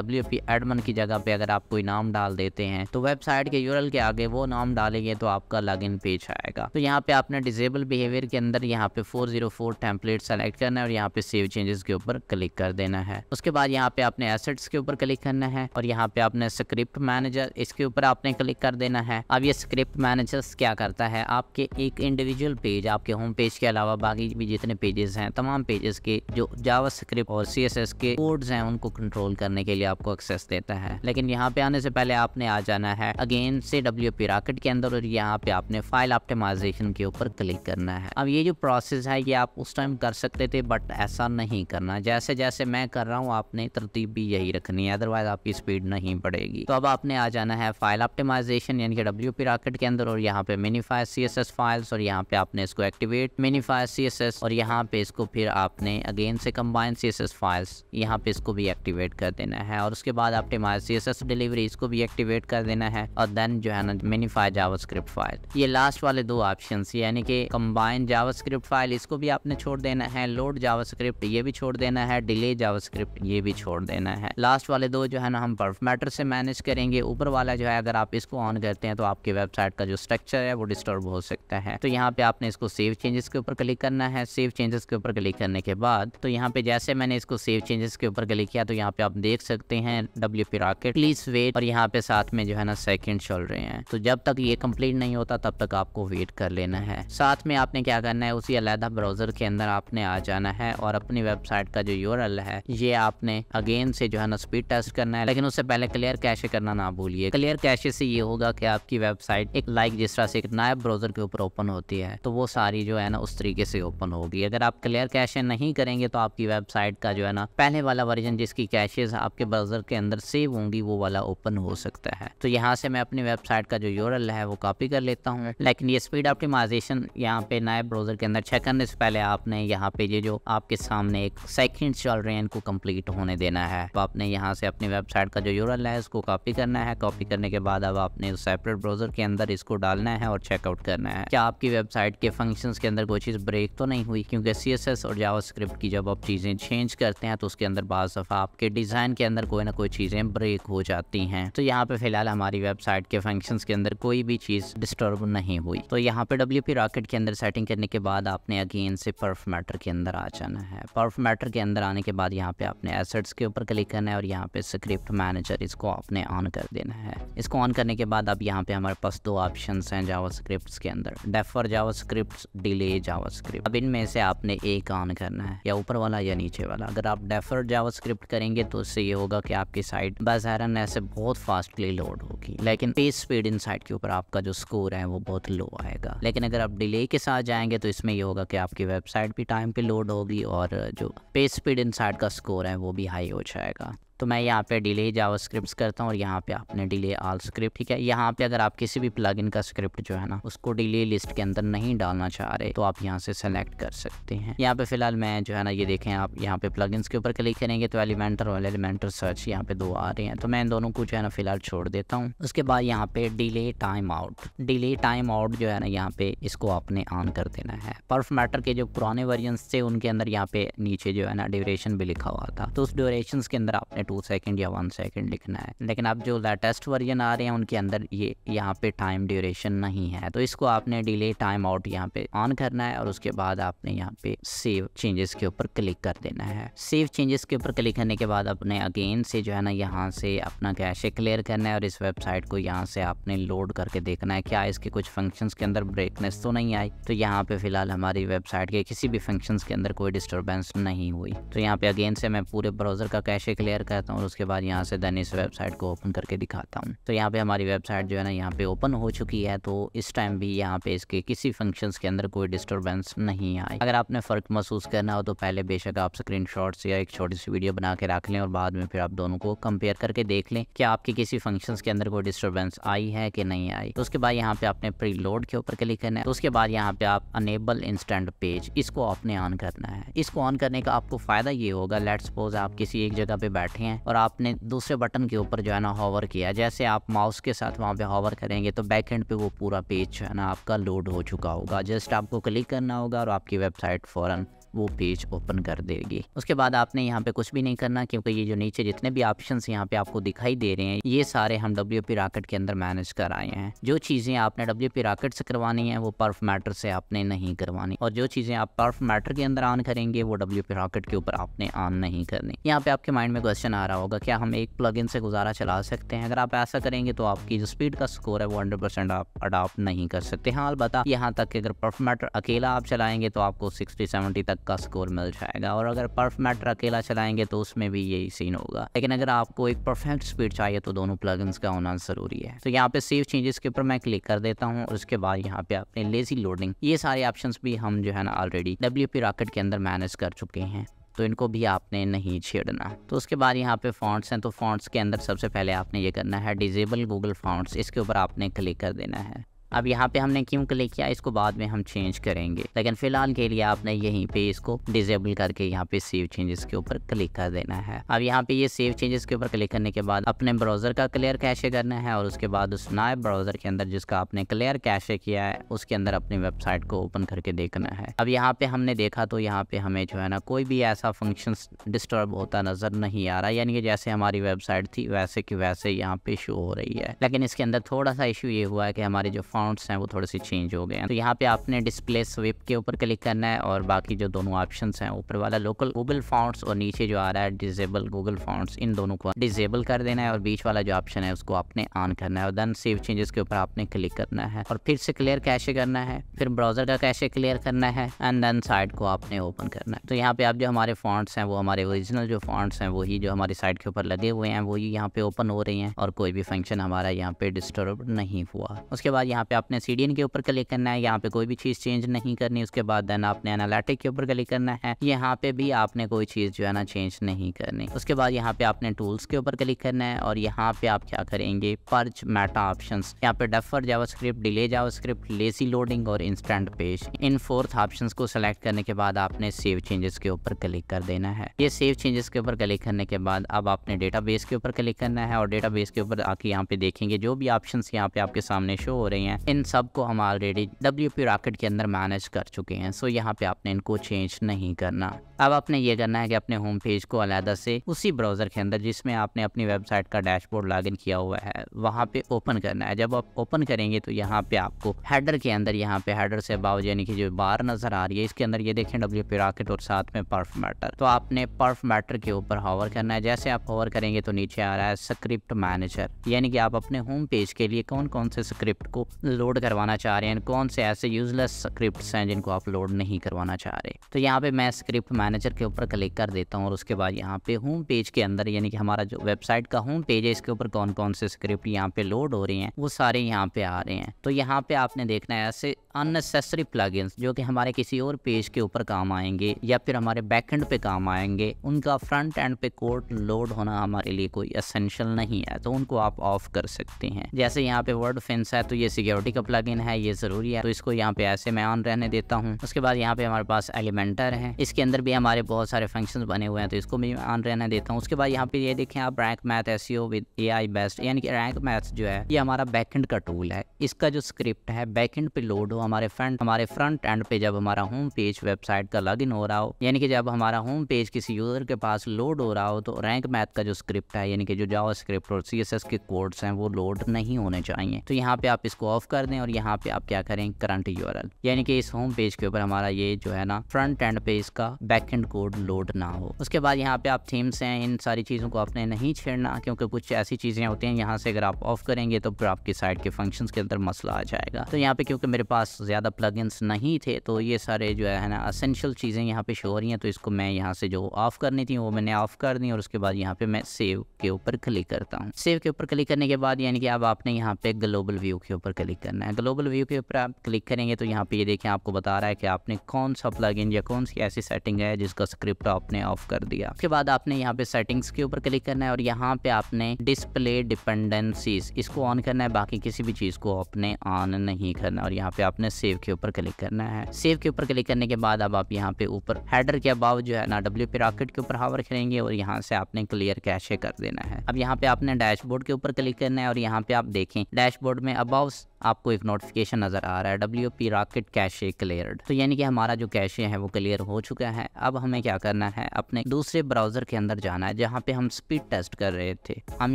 WP एडमिन की जगह पे अगर आप कोई नाम डाल देते हैं तो वेबसाइट के URL के आगे वो नाम डालेंगे तो आपका लॉगिन पेज आएगा। तो यहाँ पे आपने डिसेबल बिहेवियर के अंदर यहाँ पे 404 टेम्पलेट सेलेक्ट करना है और यहाँ पे सेव चेंजेस के ऊपर क्लिक कर देना है। उसके बाद यहाँ पे आपने एसेट्स के ऊपर क्लिक करना है और यहाँ पे आपने स्क्रिप्ट मैनेजर, इसके ऊपर आपने क्लिक कर देना है। अब ये स्क्रिप्ट मैनेजर क्या करता है, आपके एक इंडिविजुअल पेज, आपके होम पेज के अलावा बाकी भी जितने पेजेस हैं तमाम पेजेस के जो जावास्क्रिप्ट और CSS के कोड्स हैं उनको कंट्रोल करने के लिए आपको एक्सेस देता है। लेकिन यहाँ पे आने से पहले आपने आ जाना है अगेन से WP रॉकेट के अंदर और यहाँ पे आपने फाइल ऑप्टिमाइजेशन के ऊपर क्लिक करना है। अब ये जो प्रोसेस है ये आप उस टाइम कर सकते थे बट ऐसा नहीं करना। जैसे जैसे मैं कर रहा हूँ आपने तरतीब भी यही रखनी है, अदरवाइज आपकी स्पीड नहीं बढ़ेगी। तो अब आपने आ जाना है फाइल ऑप्टिमाइजेशन यानी कि WP रॉकेट के अंदर और यहाँ पे मिनिफाई CSS फाइल्स और यहाँ पे आपने इसको एक्टिवेट मिनिफाई CSS और यहाँ पे इसको फिर आपने अगेन से कंबाइन CSS फाइल्स यहाँ पे इसको भी एक्टिवेट कर देना है और उसके बाद ऑप्टिमाइज CSS डिलीवरी इसको भी एक्टिवेट कर देना है और देन जो है ना मिनिफाई जावास्क्रिप्ट फाइल। ये लास्ट वाले दो ऑप्शंस यानी कि कंबाइन जावास्क्रिप्ट फाइल इसको भी आपने छोड़ देना है, लोड जावास्क्रिप्ट ये भी छोड़ देना है, डिले जावास्क्रिप्ट ये भी छोड़ देना है। लास्ट वाले दो जो है ना हम परफ मैटर से मैनेज करेंगे। ऊपर वाला जो है अगर आप इसको ऑन करते हैं तो आपकी वेबसाइट का जो स्ट्रक्चर है वो डिस्टर्ब हो सकता है। तो यहाँ पे आपने इसको सेव चेंजेस के ऊपर क्लिक करना है। सेव चेंजेस के ऊपर क्लिक करने के बाद तो यहाँ पे जैसे मैंने इसको सेव चेंजेस के ऊपर क्लिक किया तो यहाँ पे आप देख सकते हैं WP रॉकेट प्लीज वेट और यहाँ पे साथ में जो है ना सेकंड चल रहे हैं। तो जब तक ये कंप्लीट नहीं होता तब तक आपको वेट कर लेना है। साथ में आपने क्या करना है, उसी अलग ब्राउजर के अंदर आपने आ जाना है और अपनी वेबसाइट का जो URL है ये आपने अगेन से जो है ना स्पीड टेस्ट करना है। लेकिन उससे पहले क्लियर कैशे करना ना भूलिए। क्लियर कैशे से ये होगा कि आपकी वेबसाइट एक जिस तरह से एक नया ब्राउजर के ऊपर ओपन होती है तो वो सारी जो है ना उस तरीके से ओपन होगी। अगर आप क्लियर कैशे नहीं करेंगे तो आपकी वेबसाइट का जो है ना पहले वाला वर्जन जिसकी कैशेज आपके ब्राउजर के अंदर सेव होंगी वो वाला ओपन हो सकता है। तो यहाँ से मैं अपनी वेबसाइट का जो URL है वो कॉपी कर लेता हूँ। लेकिन ये स्पीड ऑप्टिमाइजेशन यहाँ पे नए ब्राउजर के अंदर चेक करने से पहले आपने यहाँ पे ये जो आपके सामने एक सेकंड चल रहे हैं इनको कंप्लीट होने देना है। तो आपने यहाँ से अपनी वेबसाइट का जो URL है इसको कॉपी करना है। कॉपी करने के बाद अब आपने सेपरेट ब्राउजर के अंदर इसको डालना है और चेकआउट करना है। क्या आपकी वेबसाइट के फंक्शंस के अंदर कोई चीज़ ब्रेक तो नहीं हुई, क्योंकि CSS और जावास्क्रिप्ट की जब आप चीज़ें चेंज करते हैं तो उसके अंदर बाज़ दफ़ा आपके डिज़ाइन के अंदर कोई ना कोई चीज़ें ब्रेक हो जाती हैं। तो यहाँ पे फिलहाल हमारी वेबसाइट के फंक्शंस के अंदर कोई भी चीज़ डिस्टर्ब नहीं हुई। तो यहाँ पे WP रॉकेट के अंदर सेटिंग करने के बाद आपने अगेन से परफ मैटर के अंदर आ जाना है। परफ मैटर के अंदर आने के बाद यहाँ पे आपने एसेट्स के ऊपर क्लिक करना है और यहाँ पे स्क्रिप्ट मैनेजर इसको आपने ऑन कर देना है। इसको ऑन करने के बाद अब यहाँ पे हमारे पास दो ऑप्शंस हैं जावास्क्रिप्ट के अंदर, डेफर जावास्क्रिप्ट, डिले जावास्क्रिप्ट। अब इनमें से आपने एक ऑन करना है, या ऊपर वाला या नीचे वाला। अगर आप डेफर जावास्क्रिप्ट करेंगे तो उससे ये होगा कि आपकी साइट बाज़ारन ऐसे बहुत फास्टली लोड होगी, लेकिन पेज स्पीड इन साइट के ऊपर आपका जो स्कोर है वो बहुत लो आएगा। लेकिन अगर आप डिले के साथ जाएंगे तो इसमें ये होगा कि आपकी वेबसाइट भी टाइम पे लोड होगी और जो पेज स्पीड इन साइट का स्कोर है वो भी हाई हो जाएगा। तो मैं यहाँ पे डिले जावास्क्रिप्ट करता हूँ और यहाँ पे आपने डिले ऑल स्क्रिप्ट, ठीक है। यहाँ पे अगर आप किसी भी प्लगइन का स्क्रिप्ट जो है ना उसको डिले लिस्ट के अंदर नहीं डालना चाह रहे तो आप यहाँ से सेलेक्ट कर सकते हैं। यहाँ पे फिलहाल मैं जो है ना ये देखें, आप यहाँ पे प्लगइन्स के ऊपर क्लिक करेंगे तो एलिमेंटर और एलिमेंटर सर्च यहाँ पे 2 आ रहे हैं, तो मैं इन दोनों को जो है ना फिलहाल छोड़ देता हूँ। उसके बाद यहाँ पे डिले टाइम आउट जो है ना यहाँ पे इसको आपने ऑन कर देना है। पर्फ मैटर के जो पुराने वर्जन्स थे उनके अंदर यहाँ पे नीचे जो है ना ड्यूरेशन भी लिखा हुआ था, तो उस ड्यूरेशन के अंदर आपने 2 सेकंड या 1 सेकंड लिखना है। लेकिन अब जो लेटेस्ट वर्जन आ रहे हैं उनके अंदर ये यहाँ पे टाइम ड्यूरेशन नहीं है, तो इसको आपने डिले टाइम आउट यहाँ पे ऑन करना है और उसके बाद आपने यहाँ पे सेव चेंजेस के ऊपर क्लिक कर देना है। सेव चेंजेस के ऊपर क्लिक करने के बाद अपने अगेन से जो है ना यहाँ से अपना कैशे क्लियर करना है और इस वेबसाइट को यहाँ से आपने लोड करके देखना है क्या इसके कुछ फंक्शंस के अंदर ब्रेकनेस तो नहीं आई। तो यहाँ पे फिलहाल हमारी वेबसाइट के किसी भी फंक्शंस के अंदर कोई डिस्टर्बेंस नहीं हुई। तो यहाँ पे अगेन से मैं पूरे ब्राउज़र का कैशे क्लियर करता हूँ और उसके बाद यहाँ से देन इस वेबसाइट को ओपन करके दिखाता हूँ। तो यहाँ पे हमारी वेबसाइट जो है ना यहाँ पे ओपन हो चुकी है, तो इस टाइम भी यहाँ पे इसके किसी फंक्शंस के अंदर कोई डिस्टर्बेंस नहीं आई। अगर आपने फ़र्क महसूस करना हो तो पहले बेशक आप स्क्रीनशॉट्स या एक छोटी सी वीडियो बना के रख लें और बाद में फिर आप दोनों को कंपेयर करके देख लें कि आपकी किसी फंक्शंस के अंदर कोई डिस्टर्बेंस आई है कि नहीं आई। तो उसके बाद यहाँ पे आपने प्री लोड के ऊपर क्लिक करना है। तो उसके बाद यहाँ पे आप अनेबल इंस्टेंट पेज, इसको आपने ऑन करना है। इसको ऑन करने का आपको फ़ायदा ये होगा, लेट्स सपोज आप किसी एक जगह पे बैठे हैं और आपने दूसरे बटन के ऊपर जो है ना हॉवर किया, जैसे आप माउस के साथ वहाँ पे हॉवर करेंगे तो बैक एंड पे वो पूरा पेज जो है ना आपका लोड हो चुका होगा। जस्ट आपको क्लिक करना होगा और आपकी वेबसाइट फ़ौरन वो पेज ओपन कर देगी। उसके बाद आपने यहाँ पे कुछ भी नहीं करना, क्योंकि ये जो नीचे जितने भी ऑप्शंस यहाँ पे आपको दिखाई दे रहे हैं ये सारे हम WP रॉकेट के अंदर मैनेज कर आए हैं। जो चीज़ें आपने WP रॉकेट से करवानी है वो पर्फ मैटर से आपने नहीं करवानी, और जो चीज़ें आप पर्फ मैटर के अंदर ऑन करेंगे वो WP रॉकेट के ऊपर आपने ऑन नहीं करनी। यहाँ पे आपके माइंड में क्वेश्चन आ रहा होगा क्या हम एक प्लगइन से गुजारा चला सकते हैं? अगर आप ऐसा करेंगे तो आपकी जो स्पीड का स्कोर है वो 100% आप अडॉप्ट नहीं कर सकते। हाँ, अलबत्ता यहाँ तक कि अगर पर्फ मैटर अकेला आप चलाएंगे तो आपको 60-70 तक का स्कोर मिल जाएगा, और अगर पर्फ मैटर अकेला चलाएंगे तो उसमें भी यही सीन होगा। लेकिन अगर आपको एक परफेक्ट स्पीड चाहिए तो दोनों प्लगइन्स का होना ज़रूरी है। तो यहाँ पे सेव चेंजेस के ऊपर मैं क्लिक कर देता हूँ और उसके बाद यहाँ पे अपने लेजी लोडिंग, ये सारे ऑप्शंस भी हम जो है ना ऑलरेडी WP रॉकेट के अंदर मैनेज कर चुके हैं, तो इनको भी आपने नहीं छेड़ना। तो उसके बाद यहाँ पे फॉन्ट्स हैं, तो फॉन्ट्स के अंदर सबसे पहले आपने ये करना है डिजेबल गूगल फॉन्ट्स, इसके ऊपर आपने क्लिक कर देना है। अब यहाँ पे हमने क्यों क्लिक किया इसको बाद में हम चेंज करेंगे, लेकिन फिलहाल के लिए आपने यहीं पे इसको डिसेबल करके यहाँ पे सेव चेंजेस के ऊपर क्लिक कर देना है। अब यहाँ पे ये सेव चेंजेस के ऊपर क्लिक करने के बाद अपने ब्राउज़र का क्लियर कैशे करना है और उसके बाद उस नए ब्राउज़र के अंदर जिसका आपने क्लियर कैशे किया है उसके अंदर अपनी वेबसाइट को ओपन करके देखना है। अब यहाँ पे हमने देखा तो यहाँ पे हमें जो है ना कोई भी ऐसा फंक्शन डिस्टर्ब होता नज़र नहीं आ रहा, यानी कि जैसे हमारी वेबसाइट थी वैसे की वैसे यहाँ पे शो हो रही है। लेकिन इसके अंदर थोड़ा सा इशू ये हुआ है कि हमारी जो फॉन्ट्स हैं वो थोड़े से चेंज हो गए हैं। तो यहाँ पे आपने डिस्प्ले स्विप के ऊपर क्लिक करना है और बाकी जो दोनों ऑप्शंस हैं, ऊपर वाला लोकल गूगल फॉन्ट्स और नीचे जो आ रहा है डिसेबल गूगल फॉन्ट्स, इन दोनों को डिसेबल कर देना है और बीच वाला जो ऑप्शन है उसको आपने ऑन करना है और देन सेव चेंजेस के ऊपर आपने क्लिक करना है और फिर से क्लियर कैशे करना है, फिर ब्राउजर का कैशे क्लियर करना है एंड देन साइट को आपने ओपन करना है। तो यहाँ पे आप जो हमारे फॉन्ट्स हैं वो हमारे ओरिजिनल जो फॉन्ट्स हैं वही जो हमारी साइट के ऊपर लगे हुए हैं वही यहाँ पे ओपन हो रही हैं और कोई भी फंक्शन हमारा यहाँ पे डिस्टर्ब नहीं हुआ। उसके बाद यहाँ पे आपने CDN के ऊपर क्लिक करना है, यहाँ पे कोई भी चीज़ चेंज नहीं करनी। उसके बाद देन आपने एनालिटिक के ऊपर क्लिक करना है, यहाँ पे भी आपने कोई चीज़ जो है ना चेंज नहीं करनी। उसके बाद यहाँ पे आपने टूल्स के ऊपर क्लिक करना है और यहाँ पे आप क्या करेंगे पर्ज मेटा ऑप्शंस, यहाँ पे defer JavaScript, delay JavaScript, lazy loading और इंस्टेंट पेज, इन 4th ऑप्शंस को सेलेक्ट करने के बाद आपने सेव चेंजेस के ऊपर क्लिक कर देना है। ये सेव चेंजेस के ऊपर क्लिक करने के बाद अब आपने डेटाबेस के ऊपर क्लिक करना है और डेटाबेस के ऊपर आके यहाँ पे देखेंगे जो भी ऑप्शंस यहाँ पे आपके सामने शो हो रही हैं इन सब को हम ऑलरेडी WP रॉकेट के अंदर मैनेज कर चुके हैं। सो यहाँ पे आपने इनको चेंज नहीं करना। अब आपने ये करना है कि अपने होम पेज को अलग से उसी ब्राउजर के अंदर जिसमें आपने अपनी वेबसाइट का डैशबोर्ड लॉगिन किया हुआ है वहाँ पे ओपन करना है। जब आप ओपन करेंगे तो यहाँ पे आपको हेडर के अंदर, यहाँ पे हेडर से अबाव यानी कि जो बार नजर आ रही है इसके अंदर ये देखें WP रॉकेट और साथ में पर्फ मैटर। तो आपने पर्फ मैटर के ऊपर हॉवर करना है। जैसे आप हॉवर करेंगे तो नीचे आ रहा है स्क्रिप्ट मैनेजर, यानी कि आप अपने होम पेज के लिए कौन कौन से स्क्रिप्ट को लोड करवाना चाह रहे हैं, कौन से ऐसे यूजलेस स्क्रिप्ट्स हैं जिनको आप लोड नहीं करवाना चाह रहे। तो यहाँ पे मैं स्क्रिप्ट मैनेजर के ऊपर क्लिक कर देता हूँ और उसके बाद यहाँ पे होम पेज के अंदर यानी कि हमारा जो वेबसाइट का होम पेज है इसके ऊपर कौन कौन से स्क्रिप्ट यहाँ पे लोड हो रही हैं वो सारे यहाँ पे आ रहे हैं। तो यहाँ पे आपने देखना है ऐसे अननेसेसरी प्लगइन्स जो कि हमारे किसी और पेज के ऊपर काम आएंगे या फिर हमारे बैकएंड पे काम आएंगे, उनका फ्रंट एंड पे कोड लोड होना हमारे लिए कोई एसेंशियल नहीं है, तो उनको आप ऑफ कर सकते हैं। जैसे यहाँ पे वर्डफिंस है तो ये सिक्योरिटी का प्लगइन है, ये ज़रूरी है, तो इसको यहाँ पे ऐसे मैं ऑन रहने देता हूँ। उसके बाद यहाँ पे हमारे पास एलिमेंटर है, इसके अंदर भी हमारे बहुत सारे फंक्शंस बने हुए हैं तो इसको भी ऑन रहने देता हूँ। उसके बाद यहाँ पे ये देखें आप rank math SEO with AI best, यानी कि रैंक मैथ जो है ये हमारा बैकएंड का टूल है। इसका जो स्क्रिप्ट है बैकएंड पे लोड हो हमारे फ्रंट एंड पे जब हमारा होम पेज वेबसाइट का लॉगिन हो रहा हो, यानी कि जब हमारा होम पेज किसी यूजर के पास लोड हो रहा हो तो रैंक मैथ का जो स्क्रिप्ट है यानी कि जो जावास्क्रिप्ट और सीएसएस के कोड्स हैं वो लोड नहीं होने चाहिए। तो यहाँ पे आप इसको ऑफ कर दें और यहाँ पे आप क्या करें करंट यूआरएल, यानी कि इस होम पेज के ऊपर हमारा ये जो है ना फ्रंट एंड पे इसका बैकएंड कोड लोड ना हो। उसके बाद यहाँ पे आप थीम्स हैं, इन सारी चीज़ों को आपने नहीं छेड़ना क्योंकि कुछ ऐसी चीज़ें होती हैं यहाँ से अगर आप ऑफ करेंगे तो फिर आपकी साइट के फंक्शंस के अंदर मसला आ जाएगा। तो यहाँ पे क्योंकि मेरे पास ज़्यादा प्लगइन्स नहीं थे तो ये सारे जो है ना असेंशियल चीज़ें यहाँ पे शो हो रही हैं, तो इसको मैं यहाँ से जो ऑफ करनी थी वो मैंने ऑफ कर दी और उसके बाद यहाँ पे मैं सेव के ऊपर क्लिक करता हूँ। सेव के ऊपर क्लिक करने के बाद यानी कि अब आपने यहाँ पे ग्लोबल व्यू के ऊपर क्लिक करना है। ग्लोबल व्यू के ऊपर आप क्लिक करेंगे तो यहाँ पे ये देखें आपको बता रहा है कि आपने कौन सा प्लगइन या कौन सी ऐसी सेटिंग है जिसका स्क्रिप्ट आपने ऑफ कर दिया। उसके बाद आपने यहाँ पे सेटिंग्स के ऊपर क्लिक करना है और यहाँ पे आपने डिस्प्ले डिपेंडेंसीज इसको ऑन करना है, बाकी किसी भी चीज़ को आपने ऑन नहीं करना। और यहाँ पे आपने सेव के ऊपर क्लिक करना है। सेव के ऊपर क्लिक करने के बाद अब आप यहाँ पे ऊपर हेडर के अबाव जो है ना WP रॉकेट के ऊपर हावर करेंगे और यहाँ से आपने क्लियर कैशे कर देना है। अब यहाँ पे आपने डैशबोर्ड के ऊपर क्लिक करना है और यहाँ पे आप देखें डैशबोर्ड में अबाव आपको एक नोटिफिकेशन नजर आ रहा है WP रॉकेट कैशे क्लियर्ड, तो यानी कि हमारा जो कैशे है वो क्लियर हो चुका है। अब हमें क्या करना है, अपने दूसरे ब्राउजर के अंदर जाना है जहाँ पे हम स्पीड टेस्ट कर रहे थे। हम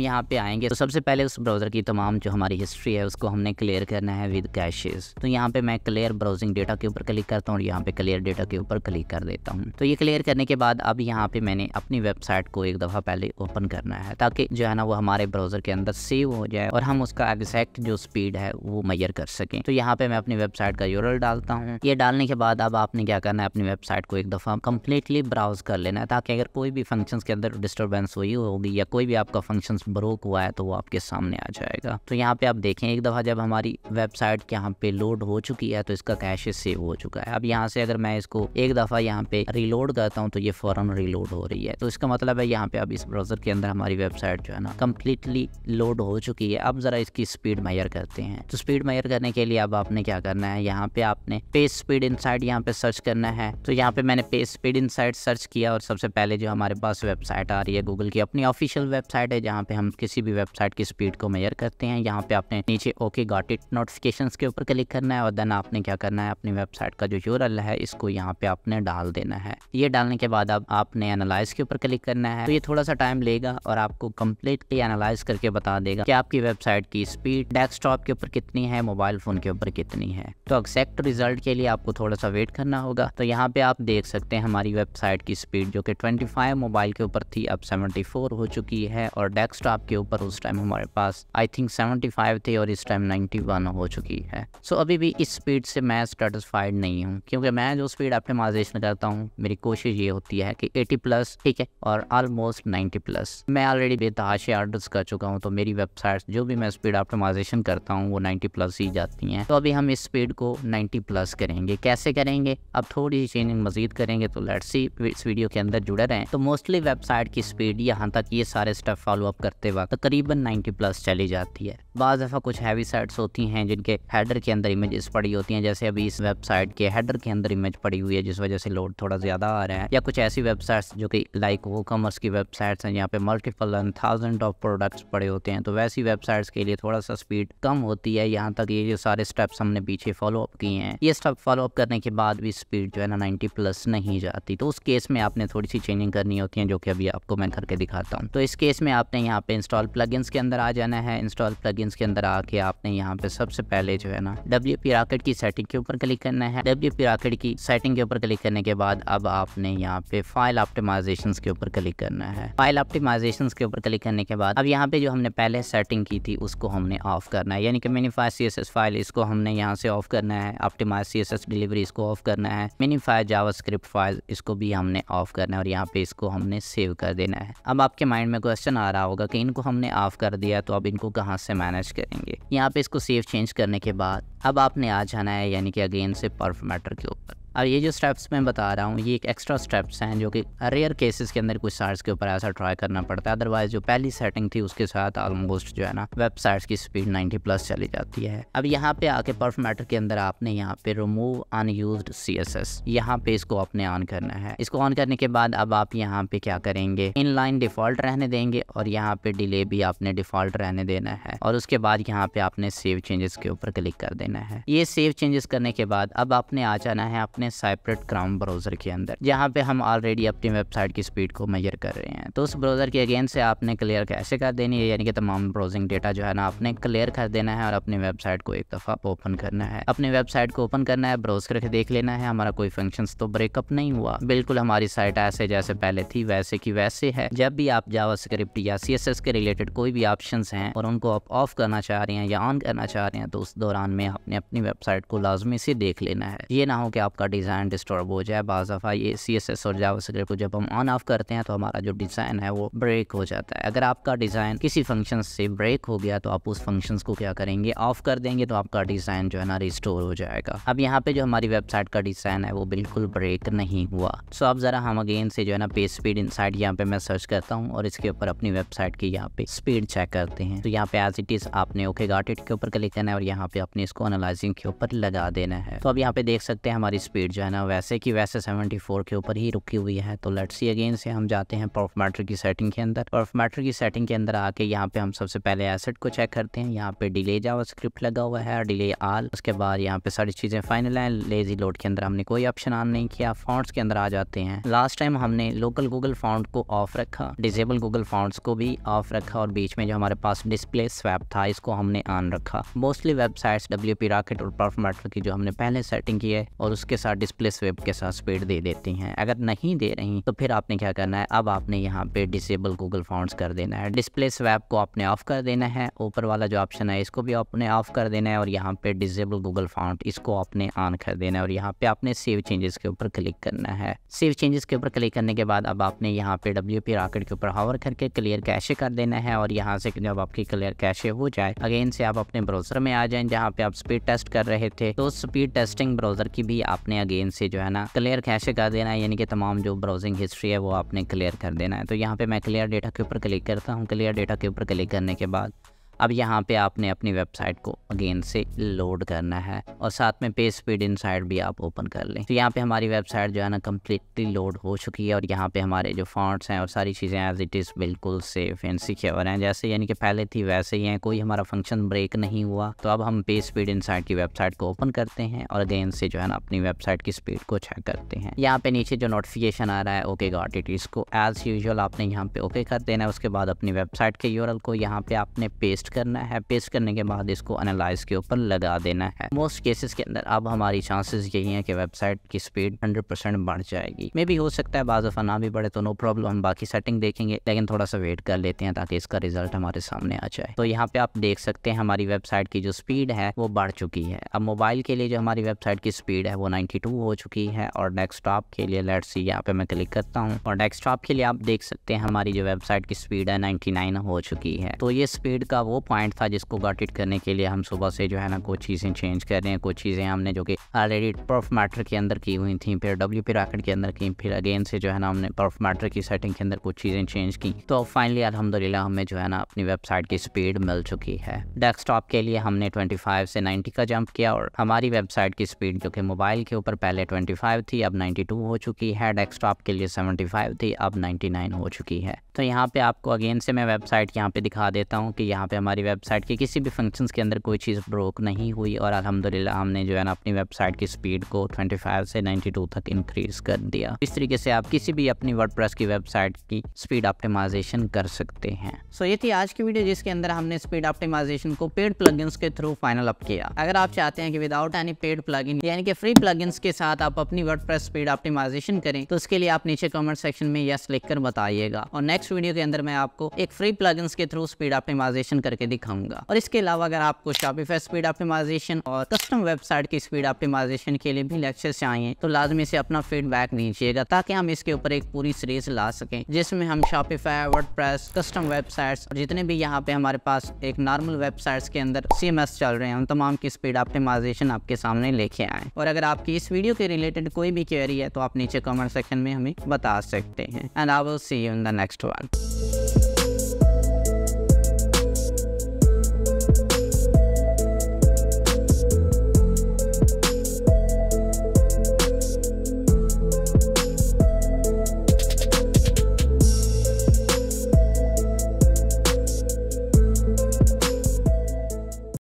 यहाँ पे आएंगे तो सबसे पहले उस ब्राउजर की तमाम जो हमारी हिस्ट्री है उसको हमने क्लियर करना है विद कैशेज। तो यहाँ पे मैं क्लियर ब्राउजिंग डेटा के ऊपर क्लिक करता हूँ और यहाँ पे क्लियर डेटा के ऊपर क्लिक कर देता हूँ। तो ये क्लियर करने के बाद अब यहाँ पे मैंने अपनी वेबसाइट को एक दफ़ा पहले ओपन करना है ताकि जो है ना वो हमारे ब्राउजर के अंदर सेव हो जाए और हम उसका एग्जैक्ट जो स्पीड है वो मेजर कर सकें। तो यहाँ पे मैं अपनी वेबसाइट का यूआरएल डालता हूँ। ये डालने के बाद अब आपने क्या करना है, अपनी वेबसाइट को एक दफ़ा कम्प्लीटली ब्राउज कर लेना है ताकि अगर कोई भी फंक्शंस के अंदर डिस्टर्बेंस हुई होगी या कोई भी आपका फंक्शंस ब्रोक हुआ है तो वो आपके सामने आ जाएगा। तो यहाँ पे आप देखें एक दफ़ा जब हमारी वेबसाइट यहाँ पे लोड हो चुकी है तो इसका कैशे सेव हो चुका है। अब यहाँ से अगर मैं इसको एक दफ़ा यहाँ पे रीलोड करता हूँ तो ये फ़ौरन रीलोड हो रही है। तो इसका मतलब है यहाँ पे अब इस ब्राउज़र के अंदर हमारी वेबसाइट जो है ना कम्प्लीटली लोड हो चुकी है। अब ज़रा इसकी स्पीड मेजर करते हैं। तो स्पीड मेजर करने के लिए अब आपने क्या करना है, यहाँ पे आपने पेज स्पीड इनसाइट यहाँ पे सर्च करना है। तो यहाँ पे मैंने पेज स्पीड इनसाइट सर्च किया और सबसे पहले जो हमारे पास वेबसाइट आ रही है गूगल की अपनी ऑफिशियल वेबसाइट है जहाँ पे हम किसी भी वेबसाइट की स्पीड को मेजर करते हैं। यहाँ पे आपने नीचे ओके गॉट इट नोटिफिकेशंस के ऊपर क्लिक करना है और देन आपने क्या करना है, अपनी वेबसाइट का जो यूआरएल है इसको यहाँ पे आपने डाल देना है। ये डालने के बाद अब आपने एनालाइज के ऊपर क्लिक करना है। तो ये थोड़ा सा टाइम लेगा और आपको कम्प्लीटली एनालाइज करके बता देगा कि आपकी वेबसाइट की स्पीड डेस्कटॉप के ऊपर कितनी है, मोबाइल फोन के ऊपर कितनी है। तो एग्जैक्ट रिजल्ट के लिए आपको थोड़ा सा वेट करना होगा। तो यहाँ पे आप देख सकते हैं हमारी वेबसाइट की स्पीड जो कि 25 मोबाइल के ऊपर थी अब 74 हो चुकी है और डेस्कटॉप के ऊपर उस टाइम हमारे पास आई थिंक 75 थे और इस टाइम 91 हो चुकी है। सो अभी भी इस स्पीड से मैं सेटिस्फाइड नहीं हूँ क्योंकि मैं जो स्पीड ऑप्टिमाइजेशन करता हूँ मेरी कोशिश ये होती है कि 80+ ठीक है और ऑलमोस्ट 90+। मैं ऑलरेडी बेतहाशे ऑर्डर्स कर चुका हूँ तो मेरी वेबसाइट जो भी मैं स्पीड ऑप्टिमाइजेशन करता हूँ वो 90+ ही जाती हैं। तो अभी हम इस स्पीड को 90+ करेंगे। कैसे करेंगे, अब थोड़ी सी चेंजिंग मजीद करेंगे। तो लेट्स सी इस वीडियो के अंदर जुड़े रहें। तो मोस्टली वेबसाइट की स्पीड यहाँ तक ये सारे स्टेप फॉलो अप करते वक्त तकरीबन 90+ चली जाती है। बाज़ दफ़ा कुछ हैवी साइट्स होती हैं जिनके हेडर के अंदर इमेजेस पड़ी होती हैं, जैसे अभी इस वेबसाइट के हेडर के अंदर इमेज पड़ी हुई है जिस वजह से लोड थोड़ा ज़्यादा आ रहा है। या कुछ ऐसी वेबसाइट्स जो कि लाइक वो कॉमर्स की वेबसाइट्स हैं यहाँ पे मल्टीपल एंड 1000 ऑफ प्रोडक्ट्स पड़े होते हैं, तो वैसी वेबसाइट्स के लिए थोड़ा सा स्पीड कम होती है। यहाँ तक ये जो सारे स्टेप्स हमने पीछे फॉलो अप किए हैं, ये स्टेप फॉलो अप करने के बाद भी स्पीड जो है ना 90+ नहीं जाती। तो उस केस में आपने थोड़ी सी चेंजिंग करनी होती है जो कि अभी आपको मैं करके दिखाता हूँ। तो इस केस में आपने यहाँ पे इंस्टॉल प्लगइन्स के अंदर आ जाना है। इंस्टॉल प्लगइन्स के अंदर आके आपने यहाँ पे सबसे पहले जो है ना WP रॉकेट की सेटिंग के ऊपर क्लिक करना है। WP रॉकेट की सेटिंग के ऊपर क्लिक करने के बाद अब आपने यहाँ पे फाइल ऑप्टिमाइजेशंस के ऊपर क्लिक करना है। फाइल ऑप्टिमाइजेशंस के ऊपर क्लिक करने के बाद अब यहाँ पे जो हमने पहले सेटिंग की थी उसको हमने ऑफ करना है, यानी कि मिनिफाई मिनिफाई CSS फाइल इसको हमने यहाँ से ऑफ करना है, ऑप्टिमाइज CSS डिलीवरी इसको ऑफ करना है, मिनिफाई जावास्क्रिप्ट फाइल इसको भी हमने ऑफ करना है और यहाँ पे इसको हमने सेव कर देना है। अब आपके माइंड में क्वेश्चन आ रहा होगा कि इनको हमने ऑफ कर दिया तो अब इनको कहाँ से मैनेज करेंगे। यहाँ पे इसको सेव चेंज करने के बाद अब आपने आ जाना है यानी कि अगेन से परफ मैटर के ऊपर। अब ये जो स्टेप्स मैं बता रहा हूँ ये एक एक्स्ट्रा स्टेप्स हैं जो कि रेयर केसेस के अंदर कुछ साइट्स के ऊपर ऐसा ट्राई करना पड़ता है, अदरवाइज जो पहली सेटिंग थी उसके साथ ऑलमोस्ट जो है ना वेबसाइट्स की स्पीड 90+ चली जाती है। अब यहाँ पे आके परफ मैटर के अंदर आपने यहाँ पे रिमूव अनयूज्ड CSS यहाँ पे इसको अपने ऑन करना है। इसको ऑन करने के बाद अब आप यहाँ पे क्या करेंगे, इनलाइन डिफॉल्ट रहने देंगे और यहाँ पे डिले भी आपने डिफॉल्ट रहने देना है और उसके बाद यहाँ पे आपने सेव चेंजेस के ऊपर क्लिक कर देना है। ये सेव चेंजेस करने के बाद अब आपने आ जाना है अपने सेपरेट क्राउन ब्राउजर के अंदर जहाँ पे हम ऑलरेडी अपनी वेबसाइट की स्पीड को मेजर कर रहे हैं। तो उस ब्राउजर के अगेन से आपने क्लियर कैसे कर देनी है, यानी कि तमाम ब्राउजिंग डेटा जो है ना आपने क्लियर कर देना है और अपनी वेबसाइट को एक दफ़ा ओपन करना है। अपनी वेबसाइट को ओपन करना है, ब्राउज करके देख लेना है हमारा कोई फंक्शंस तो ब्रेकअप नहीं हुआ, बिल्कुल हमारी साइट ऐसे जैसे पहले थी वैसे की वैसे है। जब भी आप जावास्क्रिप्ट या CSS के रिलेटेड कोई भी ऑप्शंस हैं और उनको आप ऑफ करना चाह रहे हैं या ऑन करना चाह रहे हैं तो उस दौरान में आपने अपनी वेबसाइट को लाजमी से देख लेना है। ये ना हो कि आपका डिज़ाइन डिस्टर्ब हो जाए। बाज़ दफ़ा ये CSS और जावास्क्रिप्ट को जब हम ऑन ऑफ करते हैं तो हमारा जो डिज़ाइन है वो ब्रेक हो जाता है। अगर आपका डिज़ाइन किसी फंक्शन से ब्रेक हो गया तो आप उस फंक्शंस को क्या करेंगे, ऑफ कर देंगे तो आपका डिज़ाइन जो है ना रिस्टोर हो जाएगा। अब यहाँ पे जो हमारी वेबसाइट का डिज़ाइन है वो बिल्कुल ब्रेक नहीं हुआ। सो अब ज़रा हम अगेन से जो है ना पेज स्पीड इनसाइड यहाँ पे मैं सर्च करता हूँ और इसके ऊपर अपनी वेबसाइट की यहाँ पे स्पीड चेक करते हैं। तो यहाँ पे एज इट इज़ आपने ओके गॉट इट के ऊपर क्लिक करना है और यहाँ पे अपने इसको एनालाइजिंग के ऊपर लगा देना है। तो अब यहाँ पे देख सकते हैं हमारी स्पीड जो है ना वैसे की वैसे 74 के ऊपर ही रुकी हुई है। तो लेट्स सी अगेन से हम जाते हैं परफ मैटर की सेटिंग के अंदर। परफ मैटर की सेटिंग के अंदर आके यहाँ पे हम सबसे पहले एसेट को चेक करते हैं। यहाँ पे डिले जावास्क्रिप्ट लगा हुआ है, डिले ऑल, उसके बाद यहाँ पे सारी चीज़ें फाइनल हैं। लेजी लोड के अंदर हमने कोई ऑप्शन ऑन नहीं किया। फॉन्ट्स के अंदर आ जाते हैं। लास्ट टाइम हमने लोकल गूगल फॉन्ट को ऑफ रखा, डिसेबल गूगल फॉन्ट्स को भी ऑफ रखा और बीच में जो हमारे पास डिस्प्ले स्वैप था इसको हमने ऑन रखा। मोस्टली वेबसाइट्स WP रॉकेट और परफ मैटर की जो हमने पहले सेटिंग की है और उसके साथ डिस्प्ले स्वैप के साथ स्पीड दे देती हैं। अगर नहीं दे रही तो फिर आपने क्या करना है, अब आपने यहाँ पे डिसेबल गूगल फॉन्ट्स कर देना है। डिस्प्ले स्वैप को आपने ऑफ कर देना है। ऊपर वाला जो ऑप्शन है इसको भी आपने ऑफ कर देना है और यहाँ पे डिसेबल गूगल फॉन्ट इसको आपने ऑन कर देना है और यहाँ पे आपने सेव चेंजेस के ऊपर क्लिक करना है। सेव चेंजेस के ऊपर क्लिक करने के बाद अब आपने यहाँ पे WP रॉकेट के ऊपर हावर करके क्लियर कैशे कर देना है और यहाँ से जब आपकी क्लियर कैशे हो जाए अगेन से आप अपने ब्राउजर में आ जाएं जहाँ पे आप स्पीड टेस्ट कर रहे थे। तो स्पीड टेस्टिंग ब्राउजर की भी आपने अगेन से जो है ना क्लियर कैशे कर देना है, यानी कि तमाम जो ब्राउजिंग हिस्ट्री है वो आपने क्लियर कर देना है। तो यहाँ पे मैं क्लियर डेटा के ऊपर क्लिक करता हूँ। क्लियर डेटा के ऊपर क्लिक करने के बाद अब यहाँ पे आपने अपनी वेबसाइट को अगेन से लोड करना है और साथ में पेज स्पीड इनसाइड भी आप ओपन कर लें। तो यहाँ पे हमारी वेबसाइट जो है ना कम्प्लीटली लोड हो चुकी है और यहाँ पे हमारे जो फॉन्ट्स हैं और सारी चीज़ें एज इट इज़ बिल्कुल सेफ एंड सिक्योर हैं, जैसे यानी कि पहले थी वैसे ही हैं, कोई हमारा फंक्शन ब्रेक नहीं हुआ। तो अब हम पेज स्पीड इनसाइड की वेबसाइट को ओपन करते हैं और अगेन से जो है ना अपनी वेबसाइट की स्पीड को चेक करते हैं। यहाँ पे नीचे जो नोटिफिकेशन आ रहा है ओके गॉट इट, इसको एज यूजुअल आपने यहाँ पे ओके कर देना है। उसके बाद अपनी वेबसाइट के URL को यहाँ पे आपने पेस्ट करना है। पेस्ट करने के बाद इसको एनालाइज के ऊपर लगा देना है। मोस्ट केसेस के अंदर अब हमारी चांसेस यही हैं कि वेबसाइट की स्पीड 100% बढ़ जाएगी। मे भी हो सकता है बाज़ दफ़ा ना भी बढ़े, तो नो प्रॉब्लम, हम बाकी सेटिंग देखेंगे, लेकिन थोड़ा सा वेट कर लेते हैं ताकि इसका रिजल्ट हमारे सामने आ जाए। तो यहाँ पे आप देख सकते हैं हमारी वेबसाइट की जो स्पीड है वो बढ़ चुकी है। अब मोबाइल के लिए जो हमारी वेबसाइट की स्पीड है वो 92 हो चुकी है और डेस्कटॉप के लिए लेट्स सी यहाँ पे मैं क्लिक करता हूँ और डेस्कटॉप के लिए आप देख सकते हैं हमारी जो वेबसाइट की स्पीड है 99 हो चुकी है। तो ये स्पीड का वो पॉइंट था जिसको गॉट इट करने के लिए हम सुबह से जो है ना कुछ चीज़ें चेंज कर रहे हैं। कुछ चीज़ें हमने जो कि ऑलरेडी परफ मैटर के अंदर की हुई थी, फिर WP रॉकेट के अंदर की, फिर अगेन से जो है ना हमने परफ मैटर की सेटिंग के अंदर कुछ चीज़ें चेंज की। तो फाइनली अल्हम्दुलिल्लाह हमें जो है ना अपनी वेबसाइट की स्पीड मिल चुकी है। डेस्कटॉप के लिए हमने 25 से 90 का जंप किया और हमारी वेबसाइट की स्पीड जो कि मोबाइल के ऊपर पहले 25 थी अब 92 हो चुकी है। डेस्कटॉप के लिए 75 थी अब 99 हो चुकी है। तो यहाँ पे आपको अगेन से मैं वेबसाइट यहाँ पे दिखा देता हूँ कि यहाँ पे हमारी वेबसाइट के किसी भी फंक्शंस के अंदर कोई चीज़ ब्रोक नहीं हुई और अल्हम्दुलिल्लाह हमने जो है ना अपनी वेबसाइट की स्पीड को 25 से 92 तक इंक्रीज कर दिया। इस तरीके से आप किसी भी अपनी वर्डप्रेस की वेबसाइट की स्पीड ऑप्टिमाइजेशन कर सकते हैं। सो ये थी आज की वीडियो जिसके अंदर हमने स्पीड ऑप्टिमाइजेशन को पेड प्लगइन्स के थ्रू फाइनल अप किया। अगर आप चाहते हैं कि विदाउट एनी पेड प्लगइन यानी कि फ्री प्लगइन्स के साथ आप अपनी वर्डप्रेस स्पीड ऑप्टिमाइजेशन करें तो उसके लिए आप नीचे कमेंट सेक्शन में यस लिख कर बताइएगा और नेक्स्ट नेक्स्ट वीडियो के अंदर मैं आपको एक फ्री प्लगइन्स के थ्रू स्पीड ऑप्टिमाइजेशन करके दिखाऊंगा। और इसके अलावा अगर आपको शॉपिफाई स्पीड ऑप्टिमाइजेशन और कस्टम वेबसाइट की स्पीड ऑप्टिमाइजेशन के लिए भी लेक्चर्स चाहिए तो लाजमी से अपना फीडबैक दीजिएगा ताकि हम इसके ऊपर एक पूरी सीरीज ला सकें जिसमें हम शॉपिफाई, वर्डप्रेस, कस्टम वेबसाइट्स और जितने भी यहाँ पे हमारे पास एक नॉर्मल वेबसाइट्स के अंदर CMS चल रहे हैं उन तमाम की स्पीड ऑप्टिमाइजेशन आपके सामने लेके आए। और अगर आपकी इस वीडियो के रिलेटेड कोई भी क्वेरी है तो आप नीचे कमेंट सेक्शन में हमें बता सकते हैं। And I will see you in the next one.